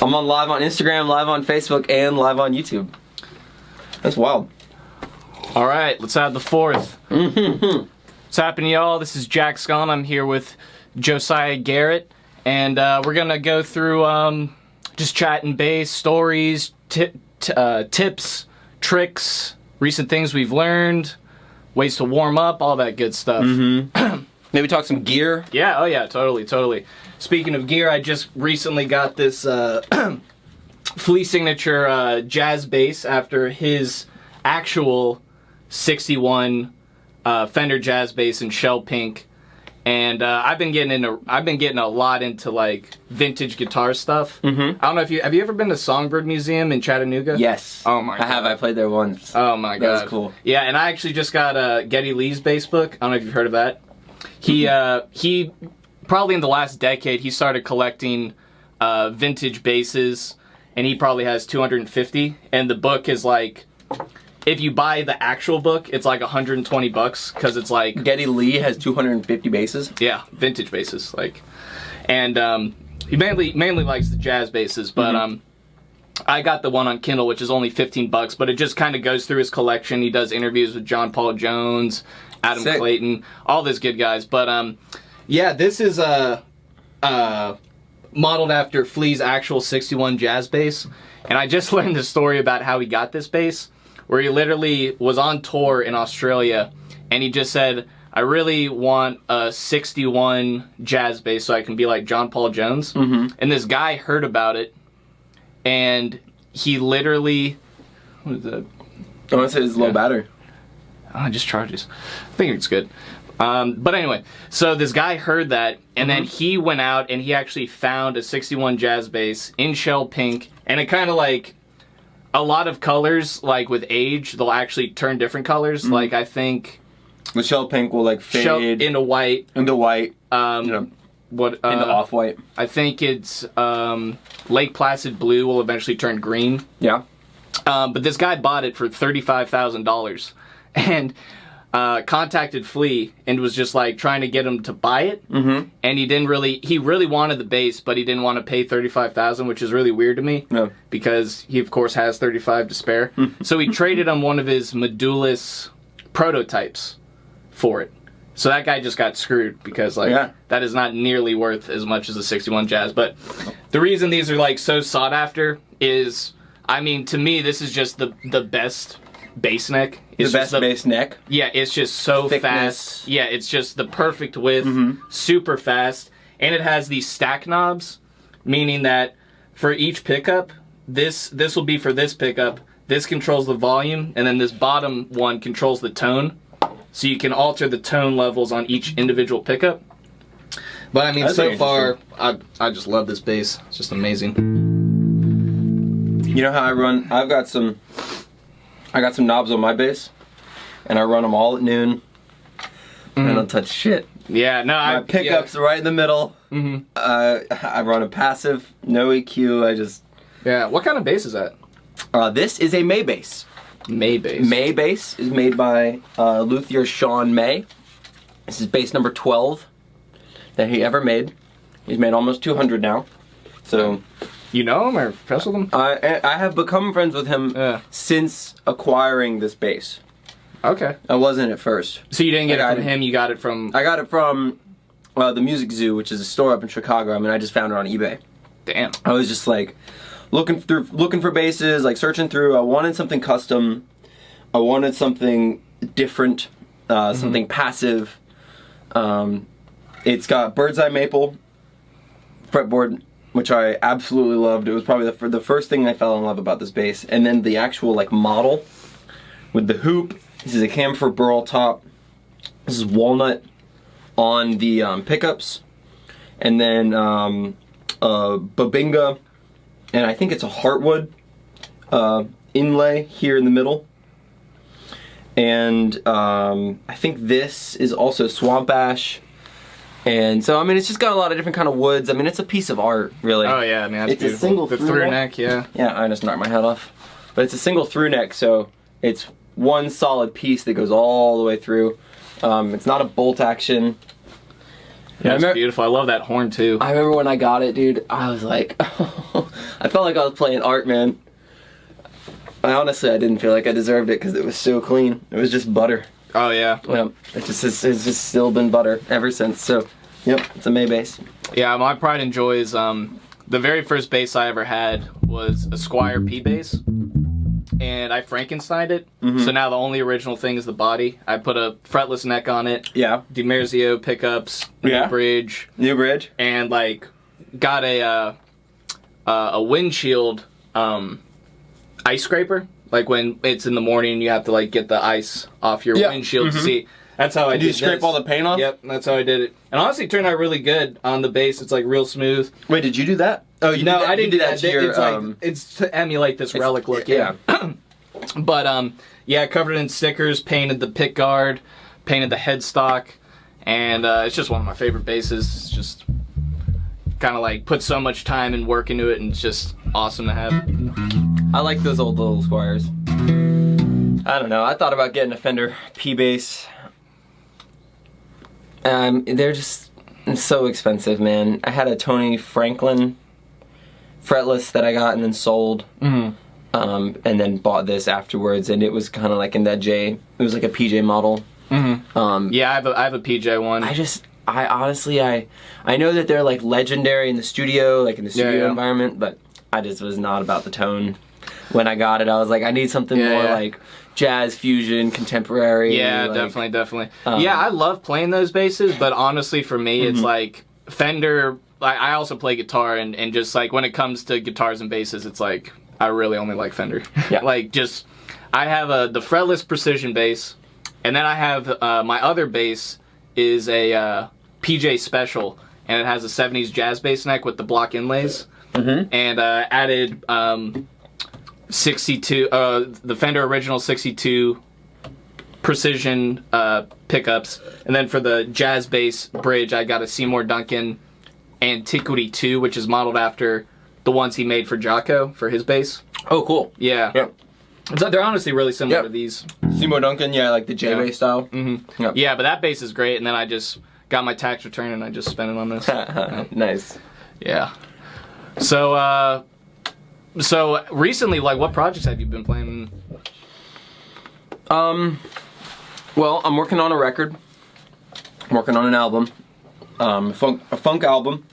I'm on live on Instagram, live on Facebook, and live on YouTube. That's wild. All right, let's add the fourth. What's happening, y'all? This is Jack Scullin. I'm here with Josiah Garrett, and we're gonna go through just chatting bass, stories, tips, tricks, recent things we've learned, ways to warm up, all that good stuff. Maybe talk some gear. Yeah, oh yeah, totally. Speaking of gear, I just recently got this Flea Signature jazz bass after his actual 61 Fender jazz bass in shell pink, and I've been getting a lot into like vintage guitar stuff. I don't know if have you ever been to Songbird Museum in Chattanooga? Yes. Oh my God. I have. I played there once. Oh my God. That was cool. Yeah, and I actually just got Geddy Lee's bass book. I don't know if you've heard of that. He probably in the last decade he started collecting vintage basses, and he probably has 250. And the book is like, if you buy the actual book, it's like $120 because it's like Geddy Lee has 250 basses. Yeah, vintage basses, like, and he mainly likes the jazz basses, but I got the one on Kindle, which is only $15, but it just kind of goes through his collection. He does interviews with John Paul Jones, Adam Sick. Clayton, all those good guys. But yeah, this is modeled after Flea's actual 61 jazz bass, and I just learned the story about how he got this bass, where he literally was on tour in Australia, and he just said, I really want a 61 jazz bass so I can be like John Paul Jones. And this guy heard about it, and he literally, what is that? I want to say it's low battery. Oh, it just charges. I think it's good. But anyway, so this guy heard that, and then he went out and he actually found a 61 jazz bass in shell pink, and it kind of like, a lot of colors, like with age, they'll actually turn different colors. Like I think The shell pink will like fade into white. Into white. Into off-white. I think it's Lake Placid blue will eventually turn green. Yeah. But this guy bought it for $35,000 and contacted Flea and was just like trying to get him to buy it. And he really wanted the bass, but he didn't want to pay $35,000, which is really weird to me. No. Because he of course has $35,000 to spare. So he traded him one of his Medulis prototypes for it. So that guy just got screwed because like that is not nearly worth as much as a 61 jazz. But the reason these are like so sought after is, I mean, to me this is just the best bass neck. It's the best bass neck. Yeah, it's just so Thickness. fast. Yeah, it's just the perfect width, super fast, and it has these stack knobs, meaning that for each pickup, this will be for this pickup. This controls the volume, and then this bottom one controls the tone. So you can alter the tone levels on each individual pickup. But I mean, so far, I just love this bass. It's just amazing. You know how I run? I got some knobs on my bass, and I run them all at noon. I don't touch shit. Yeah, no, my pickup's right in the middle. I run a passive, no EQ. Yeah. What kind of bass is that? This is a May bass. May bass. May bass is made by luthier Sean May. This is bass number 12 that he ever made. He's made almost 200 now. So, you know him or friends with him? I have become friends with him since acquiring this bass. Okay. I wasn't at first. So you didn't get it from him, you got it from... I got it from the Music Zoo, which is a store up in Chicago. I mean, I just found it on eBay. Damn. I was just like looking for basses, like searching through. I wanted something custom. I wanted something different, something passive. It's got bird's eye maple fretboard, which I absolutely loved. It was probably the first thing I fell in love about this bass. And then the actual like model with the hoop. This is a camphor burl top. This is walnut on the pickups, and then Babinga, and I think it's a heartwood inlay here in the middle. And I think this is also swamp ash. And so, I mean, it's just got a lot of different kind of woods. I mean, it's a piece of art, really. Oh, yeah, man, it's beautiful. A single through neck, yeah. Yeah, I just knocked my head off. But it's a single through neck, so it's one solid piece that goes all the way through. It's not a bolt action. Yeah, it's beautiful. I love that horn, too. I remember when I got it, dude, I was like, oh, I felt like I was playing art, man. I didn't feel like I deserved it because it was so clean. It was just butter. Oh yeah. Yeah, it's just still been butter ever since. So, yep, it's a May bass. Yeah, my pride and joy is the very first bass I ever had was a Squire P bass, and I Frankensteined it. Mm-hmm. So now the only original thing is the body. I put a fretless neck on it. Yeah. DiMarzio pickups, Yeah. new bridge, and got a windshield ice scraper. Like when it's in the morning, you have to get the ice off your windshield to see. That's how I did Did you scrape all the paint off? Yep, that's how I did it. And honestly, it turned out really good on the bass. It's real smooth. Wait, did you do that? Oh, you No, did that? I didn't do that. To your, It's to emulate this relic look. Yeah. But covered it in stickers, painted the pick guard, painted the headstock, and it's just one of my favorite basses. It's just kind of put so much time and work into it, and it's just awesome to have. I like those old little Squires. I don't know. I thought about getting a Fender P bass. They're just so expensive, man. I had a Tony Franklin fretless that I got and then sold. Mm-hmm. And then bought this afterwards, and it was kind of in that J. It was like a PJ model. Mm-hmm. Yeah, I have a PJ one. I honestly know that they're legendary in the studio, in the studio environment, but I just was not about the tone. When I got it, I was I need something more jazz fusion, contemporary. Yeah, definitely. Yeah, I love playing those basses, but honestly, for me, it's Fender. I also play guitar, and just when it comes to guitars and basses, it's I really only like Fender. Yeah. I have the fretless precision bass, and then I have my other bass is a PJ Special, and it has a 70s jazz bass neck with the block inlays, and added 62 the Fender original 62 precision pickups, and then for the jazz bass bridge, I got a Seymour Duncan Antiquity 2, which is modeled after the ones he made for Jocko for his bass. Oh, cool. Yeah. Yep. So they're honestly really similar to these. Seymour Duncan, the J bass style. Mm-hmm. Yep. Yeah, but that bass is great, and then I just got my tax return and I just spent it on this. Nice. Yeah. So recently, what projects have you been playing? Well, I'm working on a record. I'm working on an album. A funk album.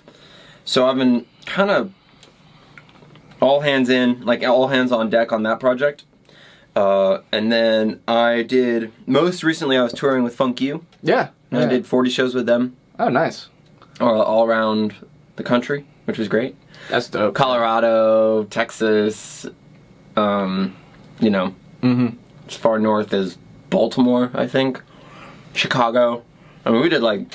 So I've been kind of all hands on deck on that project. And then most recently I was touring with Funk You. Yeah. I did 40 shows with them. Oh, nice. All around the country, which was great. That's dope. Colorado, Texas, as far north as Baltimore, I think. Chicago. I mean, we did oh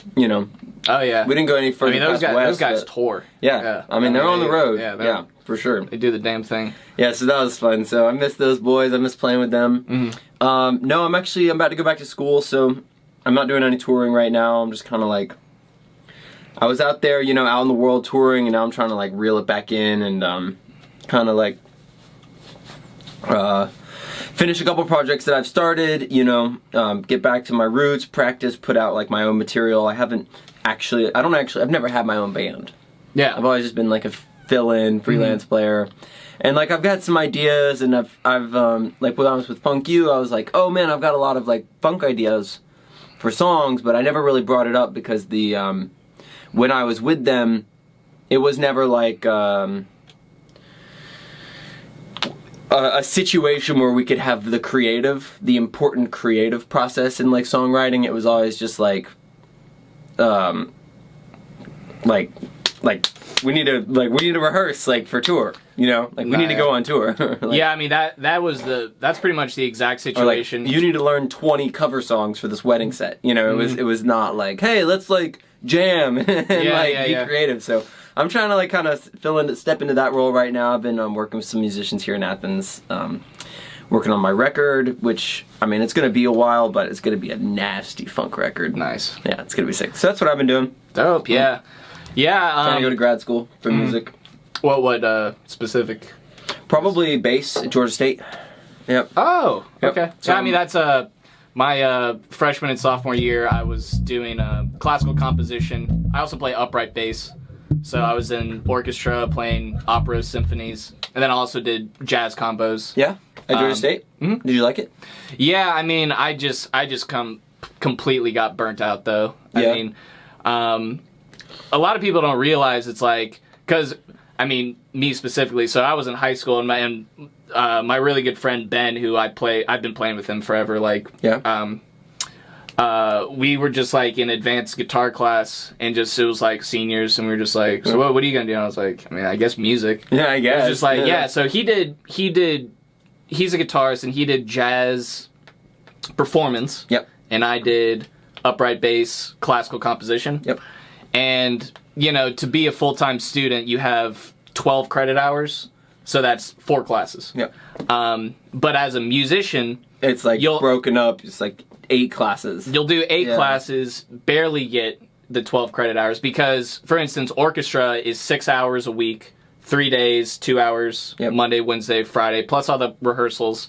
yeah. We didn't go any further. Those guys tour. Yeah. I mean, they're on the road. Yeah, for sure. They do the damn thing. Yeah, so that was fun. So I miss those boys. I miss playing with them. Mm-hmm. No, I'm about to go back to school, so I'm not doing any touring right now. I'm just kind of I was out there, out in the world touring, and now I'm trying to reel it back in and kind of finish a couple projects that I've started, get back to my roots, practice, put out my own material. I've never had my own band. Yeah. I've always just been a fill-in freelance player. And I've got some ideas, and I've when I was with Funk You, I was oh man, I've got a lot of funk ideas for songs, but I never really brought it up because when I was with them, it was never a situation where we could have the important creative process in songwriting. It was always just we need to rehearse for tour, we need to go on tour. Yeah, I mean that's pretty much the exact situation. You need to learn 20 cover songs for this wedding set. It was not hey, let's jam and be creative. So I'm trying to kind of step into that role right now. I've been working with some musicians here in Athens, working on my record, which it's gonna be a while, but it's gonna be a nasty funk record. Nice. Yeah, it's gonna be sick. So that's what I've been doing. Dope. Yeah. Yeah. Trying to go to grad school for music. What specific? Probably bass at Georgia State. Yep. Oh. Yep. Okay. So that's my freshman and sophomore year. I was doing classical composition. I also play upright bass. So I was in orchestra playing operas, symphonies, and then I also did jazz combos. Yeah, at Georgia State. Mhm. Did you like it? Yeah, I mean, I just completely got burnt out though. Yeah. I mean, a lot of people don't realize it's like, because I mean, me specifically. So I was in high school, and my really good friend Ben, who I've been playing with him forever. Like, Yeah. we were just like in advanced guitar class, and it was like seniors, and we were just like, so what are you gonna do? And I was like, I mean, I guess music. Yeah, I guess. It was just like, yeah. So he's a guitarist, and he did jazz performance. Yep. And I did upright bass, classical composition. Yep. And, you know, to be a full-time student, you have 12 credit hours, so that's 4 classes. Yep. But as a musician, It's like broken up. It's like 8 classes. you'll do 8 classes, barely get the 12 credit hours, because, for instance, orchestra is 6 hours a week, 3 days, 2 hours, Yep. Monday, Wednesday, Friday, plus all the rehearsals,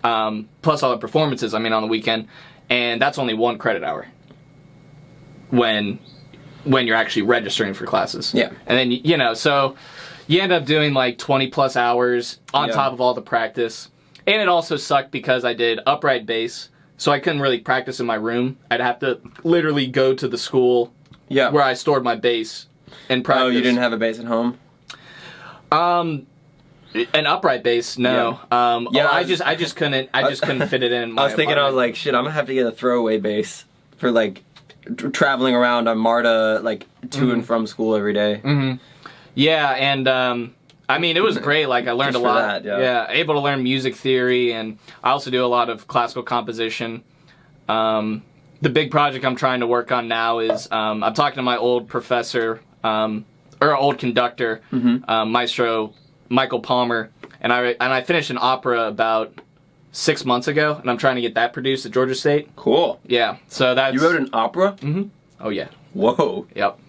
plus all the performances, on the weekend, and that's only 1 credit hour when you're actually registering for classes. Yeah. And then, you know, so you end up doing like 20 plus hours on top of all the practice. And it also sucked because I did upright bass, so I couldn't really practice in my room. I'd have to literally go to the school where I stored my bass and practice. Oh, you didn't have a bass at home? An upright bass, no. I just couldn't fit it in. I was thinking, I was like, shit, I'm gonna have to get a throwaway bass for like traveling around on MARTA, like to and from school every day. Mm-hmm. Yeah, and I mean, it was great. Like, I learned a lot. Able to learn music theory, and I also do a lot of classical composition. The big project I'm trying to work on now is I'm talking to my old professor, or old conductor, Maestro Michael Palmer, and I finished an opera about 6 months ago, and I'm trying to get that produced at Georgia State. Cool. Yeah, so that's... You wrote an opera? Mm-hmm. Oh, yeah. Whoa. Yep.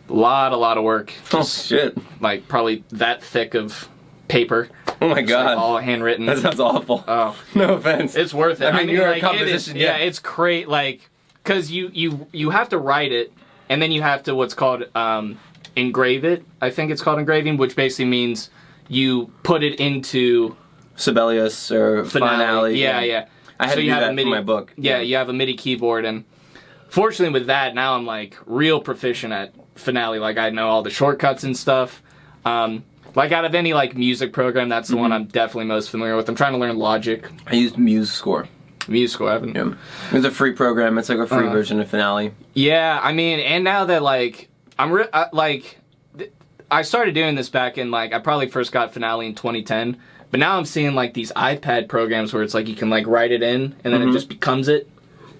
A lot of work. Oh, shit. Like, probably that thick of paper. Oh, my God. Like, all handwritten. That sounds awful. Oh. No offense. It's worth it. I mean, you're like, a composition, yeah, it's great, like, because you have to write it, and then you have to what's called engrave it. I think it's called engraving, which basically means you put it into... Sibelius or Finale. Yeah. I had to do have that a MIDI, for my book. Yeah, you have a MIDI keyboard, and fortunately with that, now I'm like real proficient at Finale. Like, I know all the shortcuts and stuff. Like, out of any like music program, that's the one I'm definitely most familiar with. I'm trying to learn Logic. I used MuseScore. MuseScore, I haven't. Yeah. It's a free program. It's like a free version of Finale. Yeah, I mean, and now that like I started doing this back in like I probably first got Finale in 2010. But now I'm seeing like these iPad programs where it's like you can like write it in and then it just becomes it.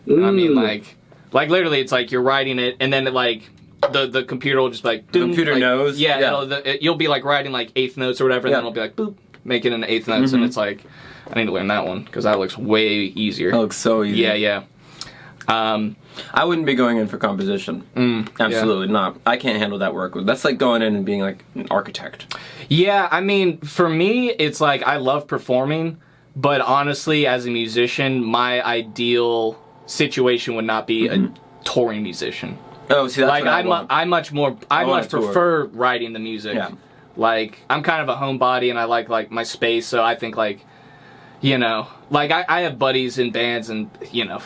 I mean, like literally it's like you're writing it and then it, like the computer will just like... The computer knows? Yeah. You'll be like writing like eighth notes or whatever and then it'll be like boop, make it an eighth notes and it's like, I need to learn that one because that looks way easier. That looks so easy. Yeah. I wouldn't be going in for composition. Absolutely not. I can't handle that work. That's like going in and being like an architect. Yeah, I mean, for me, it's like I love performing, but honestly, as a musician, my ideal situation would not be a touring musician. Oh, see, that's like what I want. I much prefer writing the music. Yeah. Like, I'm kind of a homebody, and I like my space, so I think like, you know, like I have buddies in bands, and you know,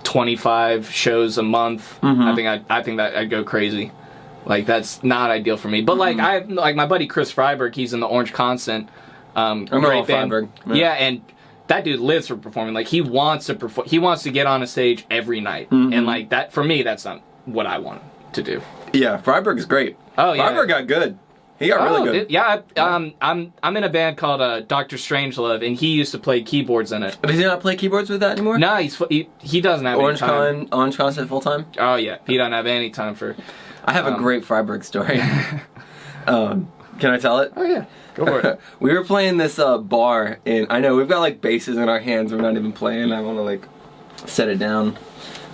25 shows a month. I think that I'd go crazy. Like, that's not ideal for me. But like my buddy Chris Freiberg, he's in the Orange Constant. Great band. Freiberg. Yeah, and that dude lives for performing. Like, he wants to perform. He wants to get on a stage every night. And like that, for me, that's not what I want to do. Yeah, Freiberg is great. Oh yeah, Freiberg got good. He got really good. Yeah, I'm in a band called Dr. Strangelove, and he used to play keyboards in it. Does he not play keyboards with that anymore? No, he doesn't have any time. Orange Constant full time? Oh yeah, he doesn't have any time for... I have a great Freiberg story. Can I tell it? Oh yeah, go for it. We were playing this bar, and I know we've got like basses in our hands. We're not even playing. I want to like set it down.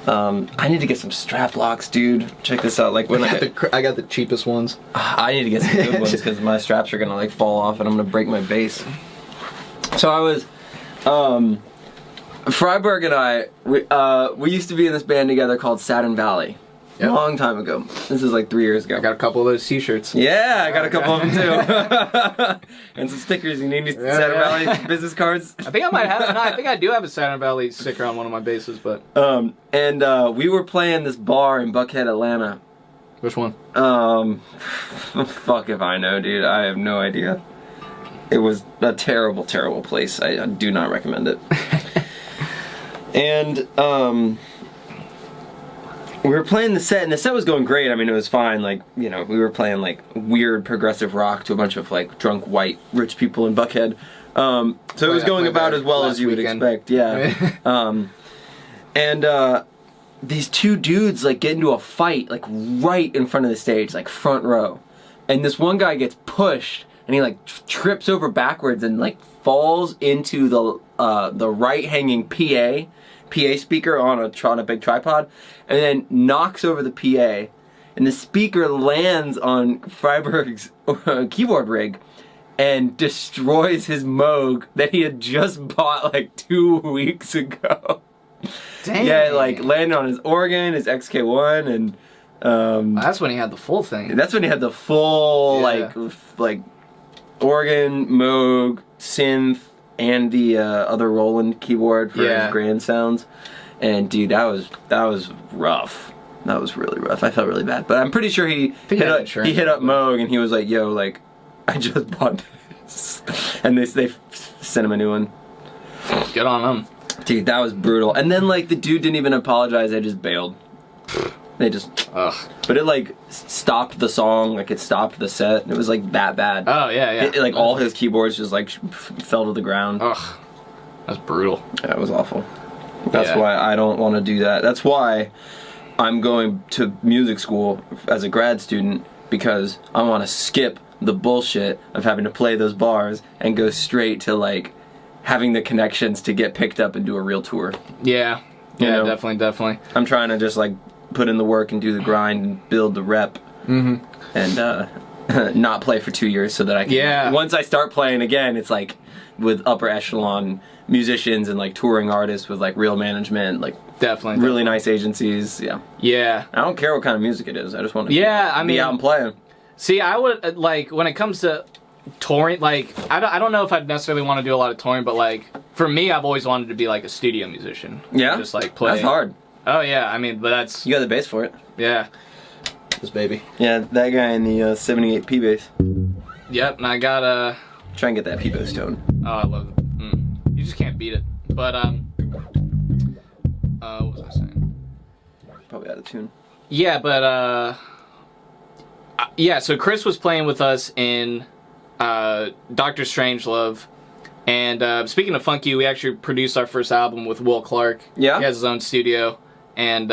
I need to get some strap locks, dude. Check this out. Like when I got the cheapest ones. I need to get some good ones because my straps are gonna like fall off, and I'm gonna break my bass. So I was, Freiberg and I, we used to be in this band together called Saturn Valley. Yep. Long time ago. This is like 3 years ago. I got a couple of those t-shirts. Yeah, I got a couple of them too. And some stickers. You need any Saturn Valley business cards? I think I might have. No, I think I do have a Saturn Valley sticker on one of my bases, but. We were playing this bar in Buckhead, Atlanta. Which one? Fuck if I know, dude. I have no idea. It was a terrible, terrible place. I do not recommend it. And we were playing the set, and the set was going great. I mean, it was fine. Like, you know, we were playing like weird progressive rock to a bunch of like drunk white rich people in Buckhead. So it was going about as well as you would expect. Yeah. These two dudes like get into a fight like right in front of the stage, like front row, and this one guy gets pushed and he like trips over backwards and like falls into the right hanging PA speaker on a big tripod, and then knocks over the PA, and the speaker lands on Freiberg's keyboard rig and destroys his Moog that he had just bought like 2 weeks ago. Dang. Yeah, like landed on his organ, his XK1, and that's when he had the full thing. that's when he had the full like organ, Moog, synth, and the other Roland keyboard for his grand sounds. And dude, that was rough. That was really rough. I felt really bad, but I'm pretty sure he hit up Moog and he was like, "Yo, like, I just bought this," and they sent him a new one. Good on them. Dude, that was brutal. And then like the dude didn't even apologize. They just bailed. They just. Ugh. But it like stopped the song. Like it stopped the set. It was like that bad. Oh yeah. Like all his keyboards just like fell to the ground. Ugh. That's brutal. That was awful. That's why I don't want to do that. That's why I'm going to music school as a grad student, because I want to skip the bullshit of having to play those bars and go straight to like having the connections to get picked up and do a real tour. Yeah. You know? Definitely. I'm trying to just like put in the work and do the grind and build the rep. Mm-hmm. And not play for 2 years so that I can. Yeah. Once I start playing again, it's like with upper echelon musicians and like touring artists with like real management, like really nice agencies. Yeah. I don't care what kind of music it is. I just want to be out and play. See, I would like when it comes to touring, like I don't know if I'd necessarily want to do a lot of touring, but like for me, I've always wanted to be like a studio musician. Yeah, just like play. That's hard. Oh yeah, I mean, but that's you got the bass for it. Yeah, this baby. Yeah, that guy in the 78 P bass. Yep, and I got try and get that P bass tone. Oh, I love it. You just can't beat it. But what was I saying? Probably out of tune. Yeah, but yeah. So Chris was playing with us in Dr. Strangelove, and speaking of funky, we actually produced our first album with Will Clark. Yeah, he has his own studio and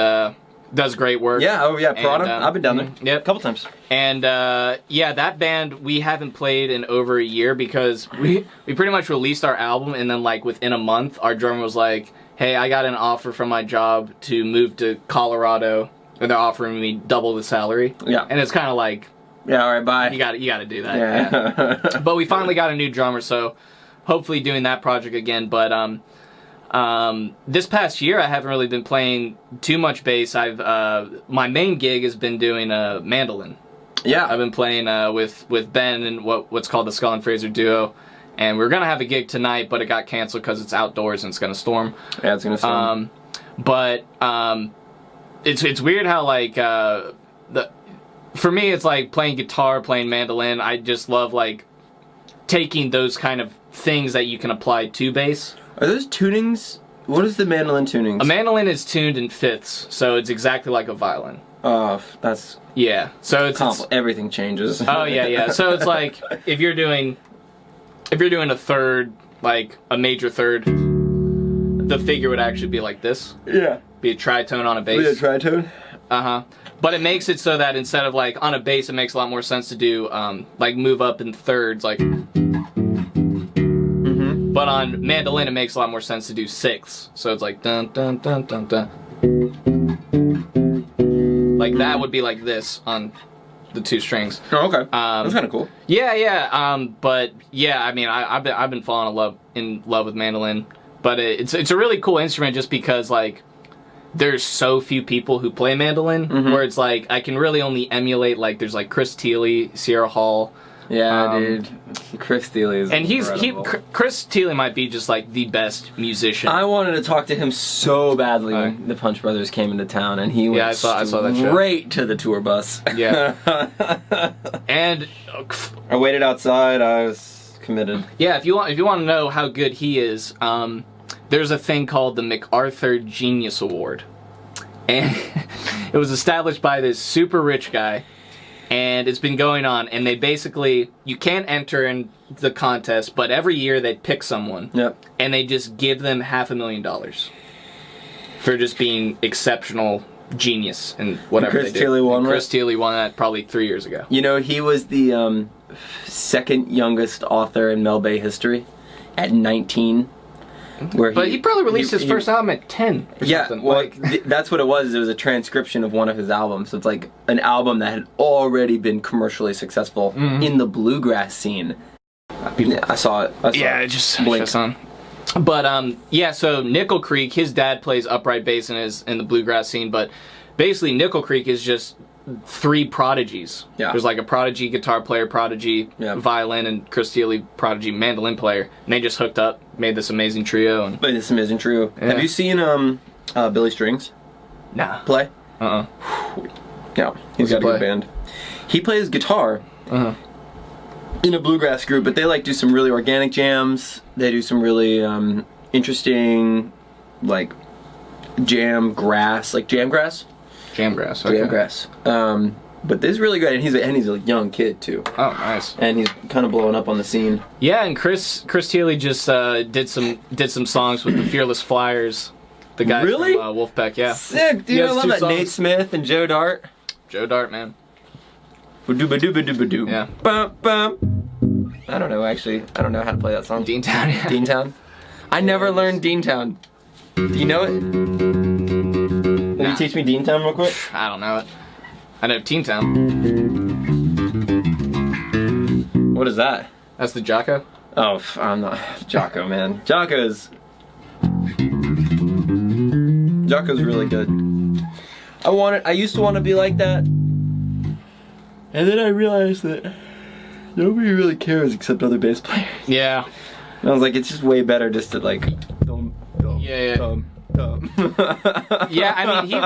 does great work. Yeah, Prada. I've been down there. Yep, a couple times. And that band we haven't played in over a year because we pretty much released our album, and then like within a month, our drummer was like, "Hey, I got an offer from my job to move to Colorado, and they're offering me double the salary." Yeah, and it's kind of like, yeah, all right, bye. You got to do that. Yeah. But we finally got a new drummer, so hopefully doing that project again. But this past year, I haven't really been playing too much bass. My main gig has been doing mandolin. Yeah, I've been playing with Ben and what's called the Scullin Fraser duo, and we were gonna have a gig tonight, but it got canceled because it's outdoors and it's gonna storm. Yeah, it's gonna storm. But it's weird how like for me it's like playing guitar, playing mandolin. I just love like taking those kind of things that you can apply to bass. Are those tunings? What is the mandolin tunings? A mandolin is tuned in fifths, so it's exactly like a violin. Oh, that's so it's everything changes. Oh yeah. So it's like if you're doing a third, like a major third, the figure would actually be like this. Yeah. Be a tritone on a bass. Be a tritone. But it makes it so that instead of like on a bass, it makes a lot more sense to do like move up in thirds, like. But on mandolin, it makes a lot more sense to do sixths. So it's like dun dun dun dun dun. Like that would be like this on the two strings. Oh, okay. That's kind of cool. Yeah. But yeah, I mean, I've been falling in love with mandolin. But it's a really cool instrument just because like there's so few people who play mandolin, where it's like I can really only emulate, like there's like Chris Thiele, Sierra Hall. Yeah, dude. Chris Thiele is incredible. Chris Thiele might be just like the best musician. I wanted to talk to him so badly when the Punch Brothers came into town, and he went I saw that show. Straight to the tour bus. Yeah. And I waited outside. I was committed. Yeah, if you want to know how good he is, there's a thing called the MacArthur Genius Award, and it was established by this super rich guy. And it's been going on, and they basically, you can't enter in the contest, but every year they pick someone, and they just give them $500,000 for just being exceptional genius and whatever Chris they do. Thiele won Chris Thiele won that probably 3 years ago. You know, he was the second youngest author in Mel Bay history at 19. But he probably released his first album at 10 or something. Well, that's what it was. It was a transcription of one of his albums. So it's like an album that had already been commercially successful in the bluegrass scene. I saw it. It just on. But, so Nickel Creek, his dad plays upright bass in the bluegrass scene, but basically Nickel Creek is just 3 prodigies. Yeah. There's like a prodigy guitar player, prodigy violin, and Chris Thiele, prodigy mandolin player. And they just hooked up, made this amazing trio. Yeah. Have you seen Billy Strings? Nah. Play? Uh-uh. No, he's got a good band. He plays guitar in a bluegrass group, but they like do some really organic jams. They do some really interesting, like jamgrass. Okay. Jamgrass. But this is really good, and he's a young kid too. Oh, nice. And he's kind of blowing up on the scene. Yeah, and Chris Thiele just did some songs with the Fearless Flyers, the guy from Wolfpack. Yeah, sick, dude. I love that. Songs. Nate Smith and Joe Dart. Joe Dart, man. Ba-doo-ba-doo-ba-doo-ba-doo. Yeah. Bum, bum. I don't know, actually. I don't know how to play that song. Deantown. Yeah. Deantown. I never learned Deantown. Do you know it? Can you teach me Deantown real quick? I don't know it. I know Teentown. What is that? That's the Jocko. Oh, I'm not Jocko, man. Jocko's really good. I used to want to be like that, and then I realized that nobody really cares except other bass players. Yeah. And I was like, it's just way better just to like, Yeah, I mean,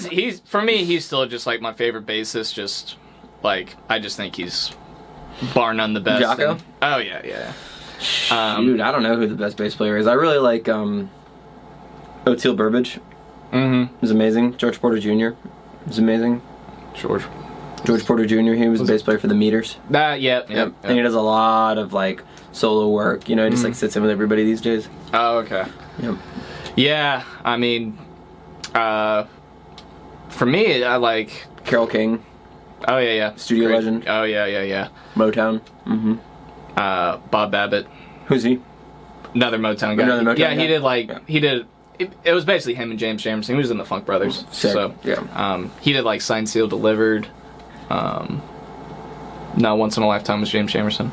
he's for me, he's still just like my favorite bassist. Just like I just think he's bar none the best. Jocko? Oh yeah. Dude, I don't know who the best bass player is. I really like O'Teal Burbage. He's amazing. George Porter Jr. is amazing. George Porter Jr. He was a bass player for the Meters. Yep. And he does a lot of like solo work. You know, he just like sits in with everybody these days. Oh, okay. Yep. Yeah, I mean, for me, I like Carole King. Oh yeah. Studio legend. Oh yeah. Motown. Bob Babbitt. Who's he? Another Motown guy. Another Motown guy? He did like he did. It was basically him and James Jamerson. He was in the Funk Brothers. Sick. So yeah. He did like Signed, Sealed, Delivered. Not Once in a Lifetime was James Jamerson.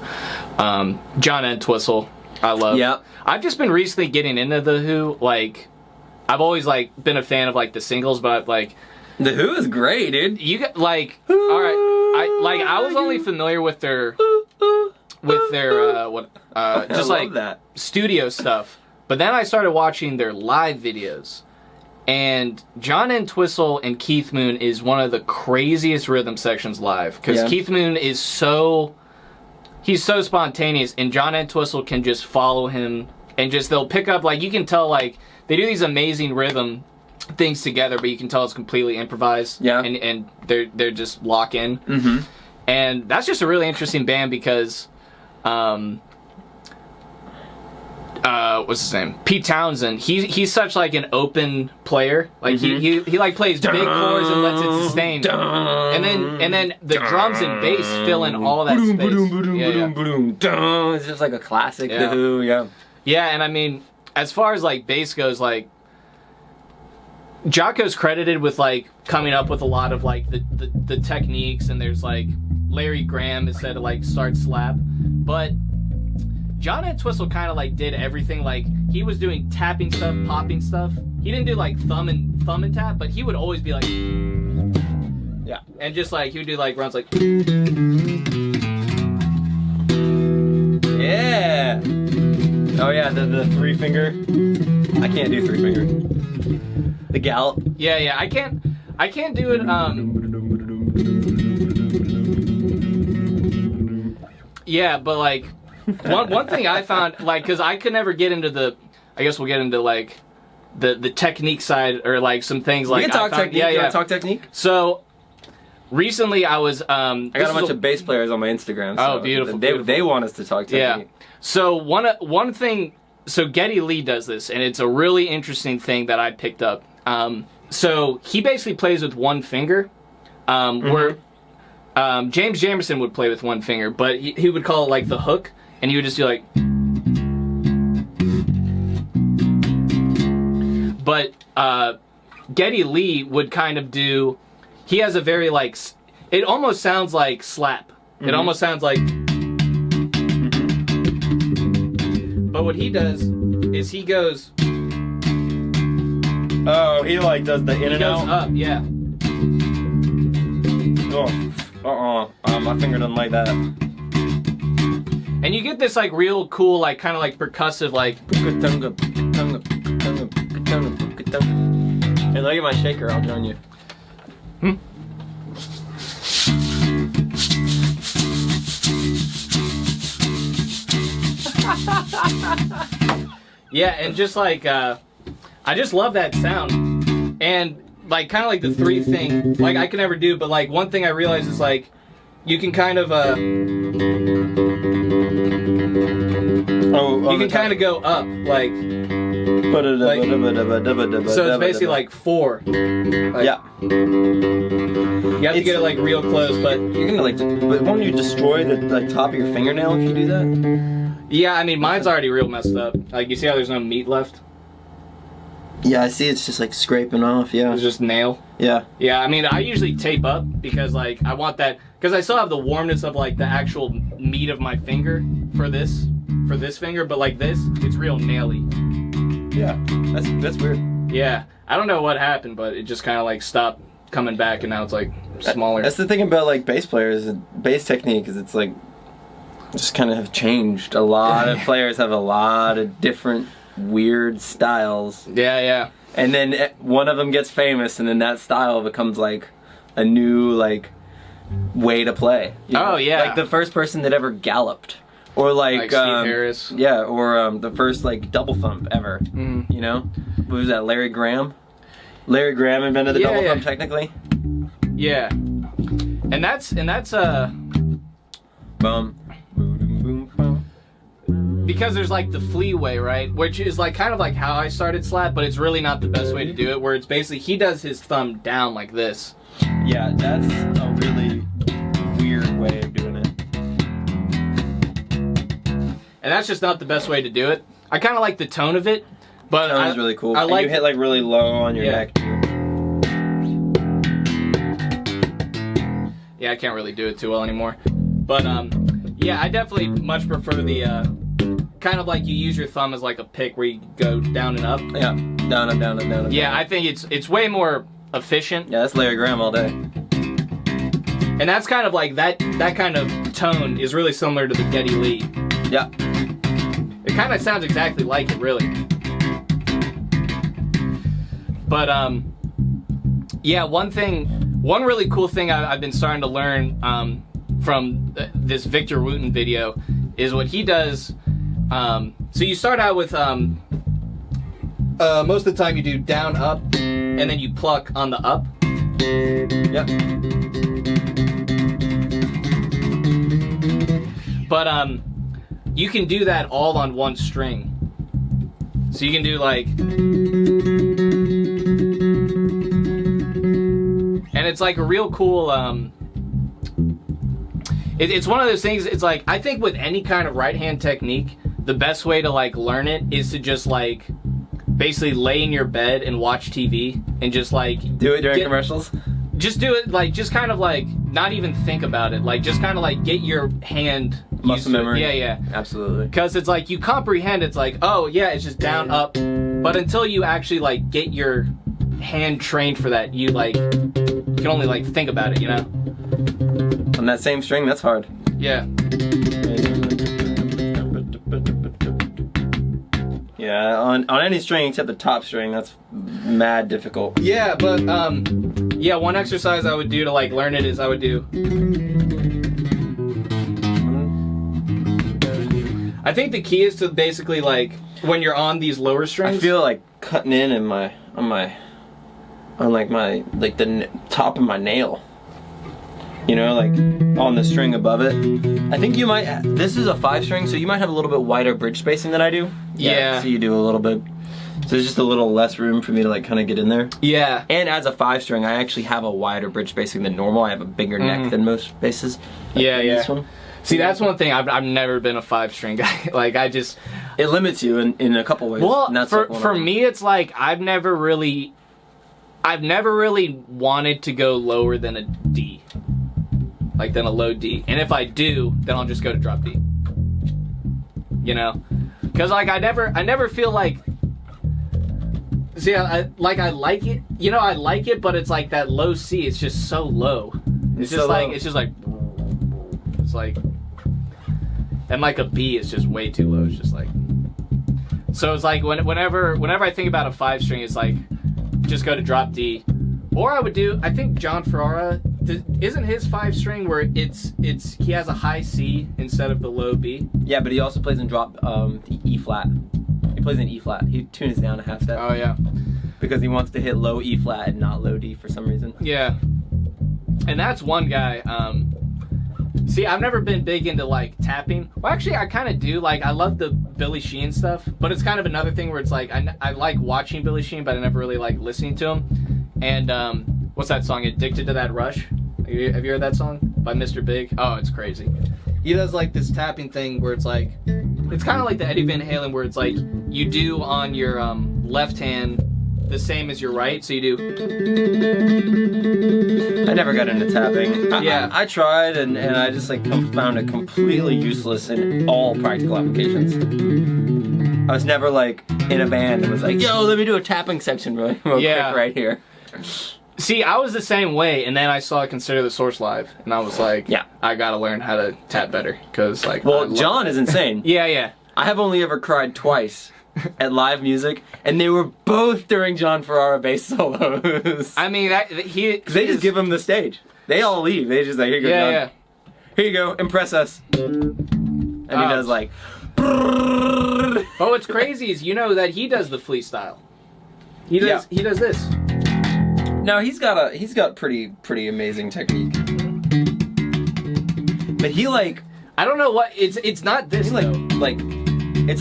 John Entwistle, I love. Yeah. I've just been recently getting into The Who. Like, I've always like been a fan of like the singles, but like The Who is great, dude. You got like all right. I was only familiar with their just like that studio stuff, but then I started watching their live videos. And John Entwistle and Keith Moon is one of the craziest rhythm sections live. Because Keith Moon is he's so spontaneous, and John Entwistle can just follow him, and just they'll pick up, like, you can tell, like, they do these amazing rhythm things together, but you can tell it's completely improvised. Yeah. And they're just lock in. Mm-hmm. And that's just a really interesting band because what's his name? Pete Townsend. He's such like an open player. Like he like plays big chords and lets it sustain. And then the drums and bass fill in all of that space. It's just like a classic The Who. Yeah, and I mean, as far as like bass goes, like Jocko's credited with like coming up with a lot of like the techniques, and there's like Larry Graham is said to like start slap, but John Entwistle kind of like did everything. Like he was doing tapping stuff, popping stuff. he didn't do like thumb and tap, but he would always be like, Yeah. and just like he would do like runs like. Yeah. Oh yeah, the 3-finger. I can't do 3-finger. The gallop. Yeah, I can't do it. Yeah, but like one thing I found, like, because I could never get into the. I guess we'll get into like the technique side, or like some things like. We can talk technique. Yeah, You yeah. want to talk technique? So recently, I was. I got a bunch of bass players on my Instagram. So Oh, beautiful, They want us to talk technique. Yeah. So one thing. So Geddy Lee does this, and it's a really interesting thing that I picked up. So he basically plays with one finger, where James Jamerson would play with one finger, but he would call it like the hook, and he would just do like. But Geddy Lee would kind of do. He has a very like. It almost sounds like slap. It almost sounds like. But what he does is he goes. Oh, he like does the in He and goes out. up, yeah. Oh, my finger doesn't like that. And you get this like real cool, like kind of like percussive, like. Hey, look at my shaker. I'll join you. Yeah, and just like I just love that sound, and like kind of like the 3 thing, like I can never do, but like one thing I realized is like you can kind of you can kind of go up, like so it's basically like 4. Like, yeah. You have to get it like real close, but You're gonna like, but won't you destroy the top of your fingernail if you do that? yeah, I mean mine's already real messed up. Like you see how there's no meat left? Yeah, I see. It's just like scraping off. Yeah. It's just nail. Yeah. Yeah, I mean I usually tape up because like I want that, because I still have the warmness of like the actual meat of my finger for this finger, but like this, it's real naily. Yeah. That's weird. Yeah, I don't know what happened, but it just kind of like stopped coming back, and now it's like smaller. That's the thing about like bass players, bass technique is it's like just kind of have changed. A lot of players have a lot of different weird styles. Yeah. And then one of them gets famous, and then that style becomes like a new like way to play. Oh yeah. Like the first person that ever galloped, or like Steve Harris. Yeah, or the first like double thump ever. Mm. You know, what was that? Larry Graham. Larry Graham invented the double thump technically. Yeah. And that's Boom. Boom, boom, because there's like the flea way, right? Which is like kind of like how I started slap, but it's really not the best way to do it, where it's basically he does his thumb down like this. Yeah, that's a really weird way of doing it. And that's just not the best way to do it. I kind of like the tone of it, but That was really cool. I And like you hit like really low on your Yeah. neck too. Yeah, I can't really do it too well anymore. But yeah, I definitely much prefer the kind of like you use your thumb as like a pick where you go down and up. Yeah, down and down and down and Yeah, down. I think it's way more efficient. Yeah, that's Larry Graham all day. And that's kind of like that kind of tone is really similar to the Geddy Lee. Yeah. It kind of sounds exactly like it, really. But yeah, one really cool thing I've been starting to learn from this Victor Wooten video is what he does. So you start out with most of the time you do down up, and then you pluck on the up. Yep. But you can do that all on one string. So you can do like, and it's like a real cool. It's one of those things. It's like I think with any kind of right hand technique, the best way to like learn it is to just like basically lay in your bed and watch TV and just like Do it during commercials? Just do it like just kind of like not even think about it. Like just kind of like get your hand Muscle used to it. memory. Yeah. Absolutely. Because it's like you comprehend. It's like, oh yeah, it's just down up. But until you actually like get your hand trained for that, you can only like think about it, you know? On that same string, that's hard. Yeah. Yeah, on any string except the top string, that's mad difficult. Yeah, but yeah, one exercise I would do to like learn it is I would do. I think the key is to basically like when you're on these lower strings. I feel like cutting in the top of my nail. You know, like on the string above it. I think you might. This is a 5 string, so you might have a little bit wider bridge spacing than I do. Yeah. So you do a little bit. So there's just a little less room for me to like kind of get in there. Yeah. And as a 5 string, I actually have a wider bridge spacing than normal. I have a bigger neck than most basses. Yeah, yeah. This one. See, that's one thing. I've never been a 5 string guy. Like I just. It limits you in a couple ways. Well, and that's for me, it's like I've never really wanted to go lower than a D. Like than a low D, and if I do, then I'll just go to drop D. You know, because like I never feel like. See, I like it. You know, I like it, but it's like that low C. It's just so low. It's just like it's like, and like a B is just way too low. It's just like. So it's like whenever I think about a 5 string, it's like just go to drop D, or I think John Ferrara. Isn't his 5 string where he has a high C instead of the low B? Yeah, but he also plays in drop the E flat. He plays in E flat. He tunes down a half step. Oh yeah. Because he wants to hit low E flat and not low D for some reason. Yeah. And that's one guy. See, I've never been big into like tapping. Well, actually, I kind of do. Like, I love the Billy Sheehan stuff, but it's kind of another thing where it's like I like watching Billy Sheehan, but I never really like listening to him. And what's that song? Addicted to That Rush. Have you heard that song by Mr. Big? Oh, it's crazy. He does like this tapping thing where it's like, it's kind of like the Eddie Van Halen where it's like you do on your left hand the same as your right, so you do. I never got into tapping. Yeah. I tried and I just like found it completely useless in all practical applications. I was never like in a band and was like, yo, let me do a tapping section real quick right here. See, I was the same way, and then I saw Consider the Source live, and I was like, yeah, I gotta learn how to tap better, because like. Well, John is insane. Yeah. I have only ever cried twice at live music, and they were both during John Ferrara bass solos. I mean, they just give him the stage. They all leave. They just like, here you go, John. Yeah. Here you go, impress us. And he does like. But what's crazy is that he does the flea style. He does this. No, he's got pretty amazing technique. But he like, I don't know what it's not this like it's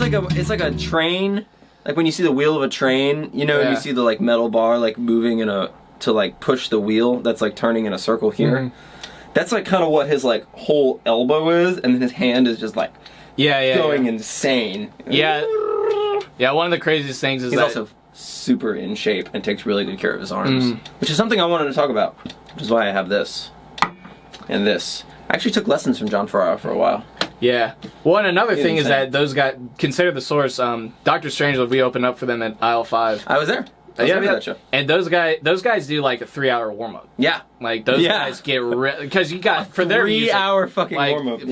like a train, like when you see the wheel of a train, and you see the like metal bar like moving to like push the wheel that's like turning in a circle here. Mm-hmm. That's like kind of what his like whole elbow is, and then his hand is just like going insane. Yeah. One of the craziest things is he's also super in shape and takes really good care of his arms, which is something I wanted to talk about, which is why I have this and this. I actually took lessons from John Ferrara for a while. Yeah. Well, and another thing is that those guys, Consider the Source, Dr. Strangelove, we opened up for them at Aisle 5. I was there. I was there for that show. And those guys do like a 3-hour warm up. Yeah. Like those guys get because you got for their 3-hour fucking like, warm up.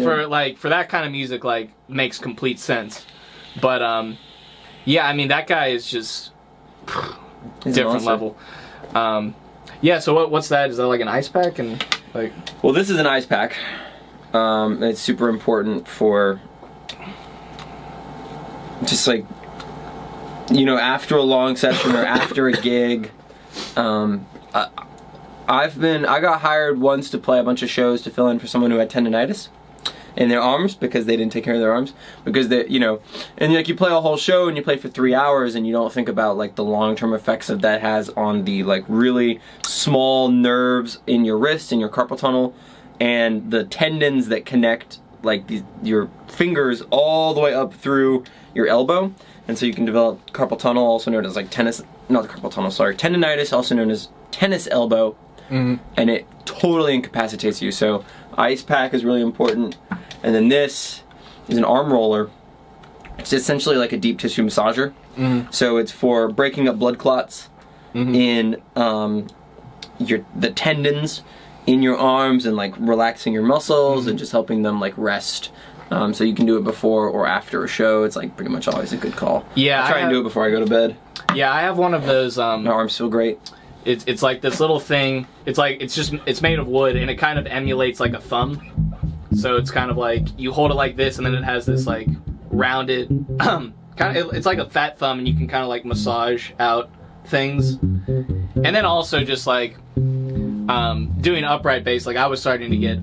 For that kind of music like makes complete sense. But I mean that guy is just different level. So what's that? Is that like an ice pack and like? Well, this is an ice pack. It's super important for just like after a long session or after a gig. I got hired once to play a bunch of shows to fill in for someone who had tendonitis in their arms because they didn't take care of their arms, because they and like you play a whole show and you play for 3 hours and you don't think about like the long-term effects that has on the like really small nerves in your wrist and your carpal tunnel and the tendons that connect like your fingers all the way up through your elbow, and so you can develop carpal tunnel, also known as like tendonitis, also known as tennis elbow. And it totally incapacitates you. So ice pack is really important. And then this is an arm roller, It's essentially like a deep tissue massager. So it's for breaking up blood clots in the tendons in your arms and like relaxing your muscles and just helping them like rest. So you can do it before or after a show. It's like pretty much always a good call. Yeah, I try and do it before I go to bed. Yeah, I have one of those. My arms feel great. It's like this little thing. It's made of wood and it kind of emulates like a thumb. So it's kind of like you hold it like this and then it has this like rounded it's like a fat thumb and you can kind of like massage out things. And then also just like doing upright bass. Like I was starting to get